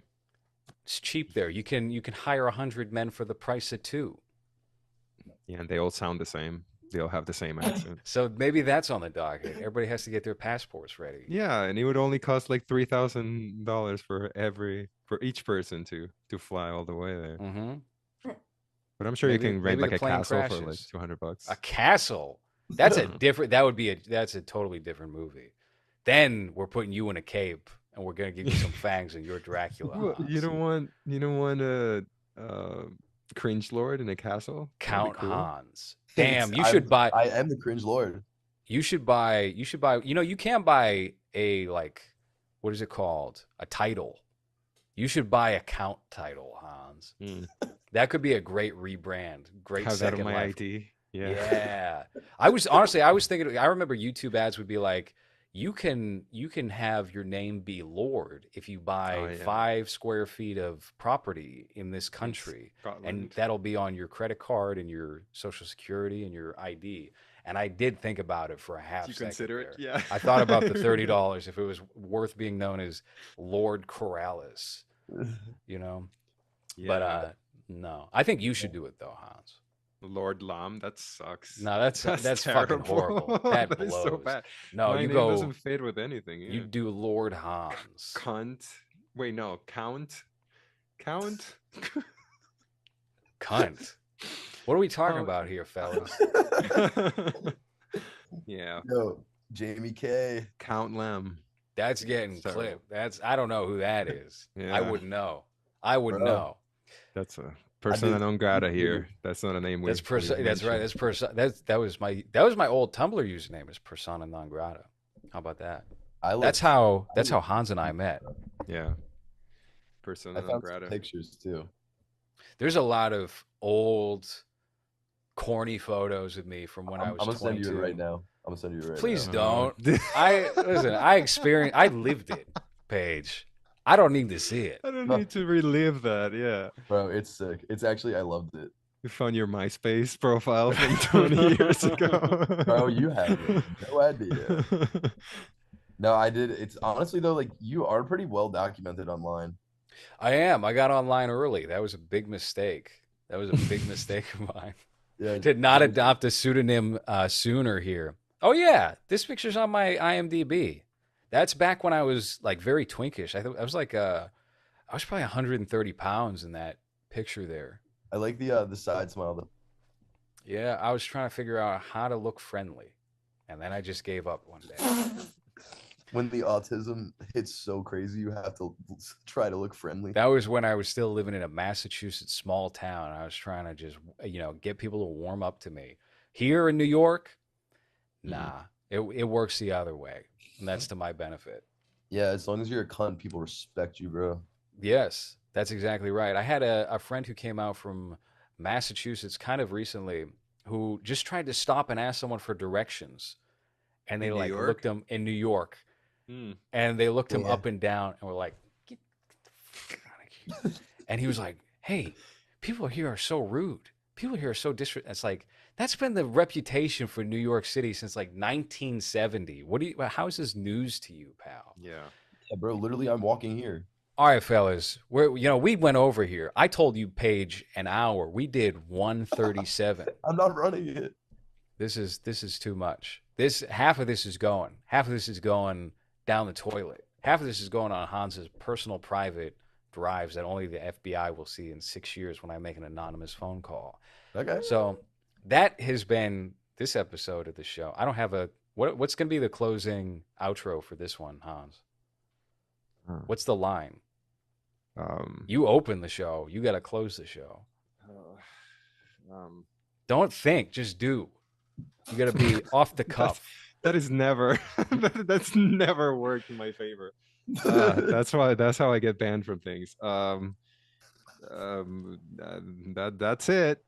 It's cheap there. You can hire 100 men for the price of 2. Yeah, and they all sound the same. They all have the same accent. So maybe that's on the docket. Everybody has to get their passports ready. Yeah, and it would only cost like $3,000 for each person to fly all the way there. Mm-hmm. But I'm sure you can rent maybe like the a plane castle for like crashes. $200. A castle. That's a different. That's a totally different movie. Then we're putting you in a cape and we're gonna give you some fangs and you're Dracula. Well, you don't want a cringe lord in a castle? That'd be Count cool. Hans. Damn, you should buy. I am the cringe lord. You should buy. You know, you can buy a like, what is it called? A title. You should buy a count title, Hans. That could be a great rebrand. Great Have that second on my life. ID. Yeah. I was thinking. I remember YouTube ads would be like, you can have your name be Lord if you buy 5 square feet of property in this country, and that'll be on your credit card and your social security and your ID. And I did think about it for a half second. You consider it? Yeah. I thought about the $30 if it was worth being known as Lord Corrales, you know. Yeah. But no, I think you should do it though, Hans. Lord Lam, that sucks. No, that's fucking horrible. That blows. Is so bad. No, my you name go. Doesn't fit with anything. Yeah. You do Lord Hans. Cunt. Wait, no, Count. Cunt. What are we talking about here, fellas? Yeah. Yo, Jamie K. Count Lam. That's getting clipped. I don't know who that is. Yeah. I wouldn't know. know. That's a persona non grata here. That's not a name. That's right. That was my old Tumblr username is persona non grata. How about that? That's how Hans and I met. Yeah. Persona non grata. Pictures too. There's a lot of old, corny photos of me from when I was 22. I'm gonna send you it right now. Please don't. I lived it, Paige. I don't need to see it. I don't need to relive that. Yeah. Bro, it's sick. It's actually, I loved it. You found your MySpace profile from 20 years ago. Bro, you had it. No idea. No, I did. It's honestly though, like you are pretty well documented online. I am. I got online early. That was a big mistake. Of mine. Yeah. Did not adopt a pseudonym sooner here. Oh yeah, this picture's on my IMDb. That's back when I was like very twinkish. I was like I was probably 130 pounds in that picture there. I like the side smile though. Yeah, I was trying to figure out how to look friendly, and then I just gave up one day. When the autism hits so crazy, you have to try to look friendly. That was when I was still living in a Massachusetts small town. I was trying to just get people to warm up to me. Here in New York, nah, it works the other way. And that's to my benefit. Yeah, as long as you're a cunt, people respect you, bro. Yes, that's exactly right. I had a friend who came out from Massachusetts kind of recently who just tried to stop and ask someone for directions. And they looked him in New York. And they looked him up and down and were like, get the fuck out of here. And he was like, hey, people here are so rude. People here are so disrespectful. It's like, that's been the reputation for New York City since like 1970. How is this news to you, pal? Yeah, bro. Literally, I'm walking here. All right, fellas. We went over here. I told you, Paige, an hour. We did 137. I'm not running it. This is too much. Half of this is going. Half of this is going down the toilet. Half of this is going on Hans's personal private drives that only the FBI will see in 6 years when I make an anonymous phone call. Okay. So that has been this episode of the show. I don't have what's going to be the closing outro for this one, Hans? What's the line? You open the show. You got to close the show. Don't think, just do. You got to be off the cuff. That is never. That's never worked in my favor. That's how I get banned from things. That's it.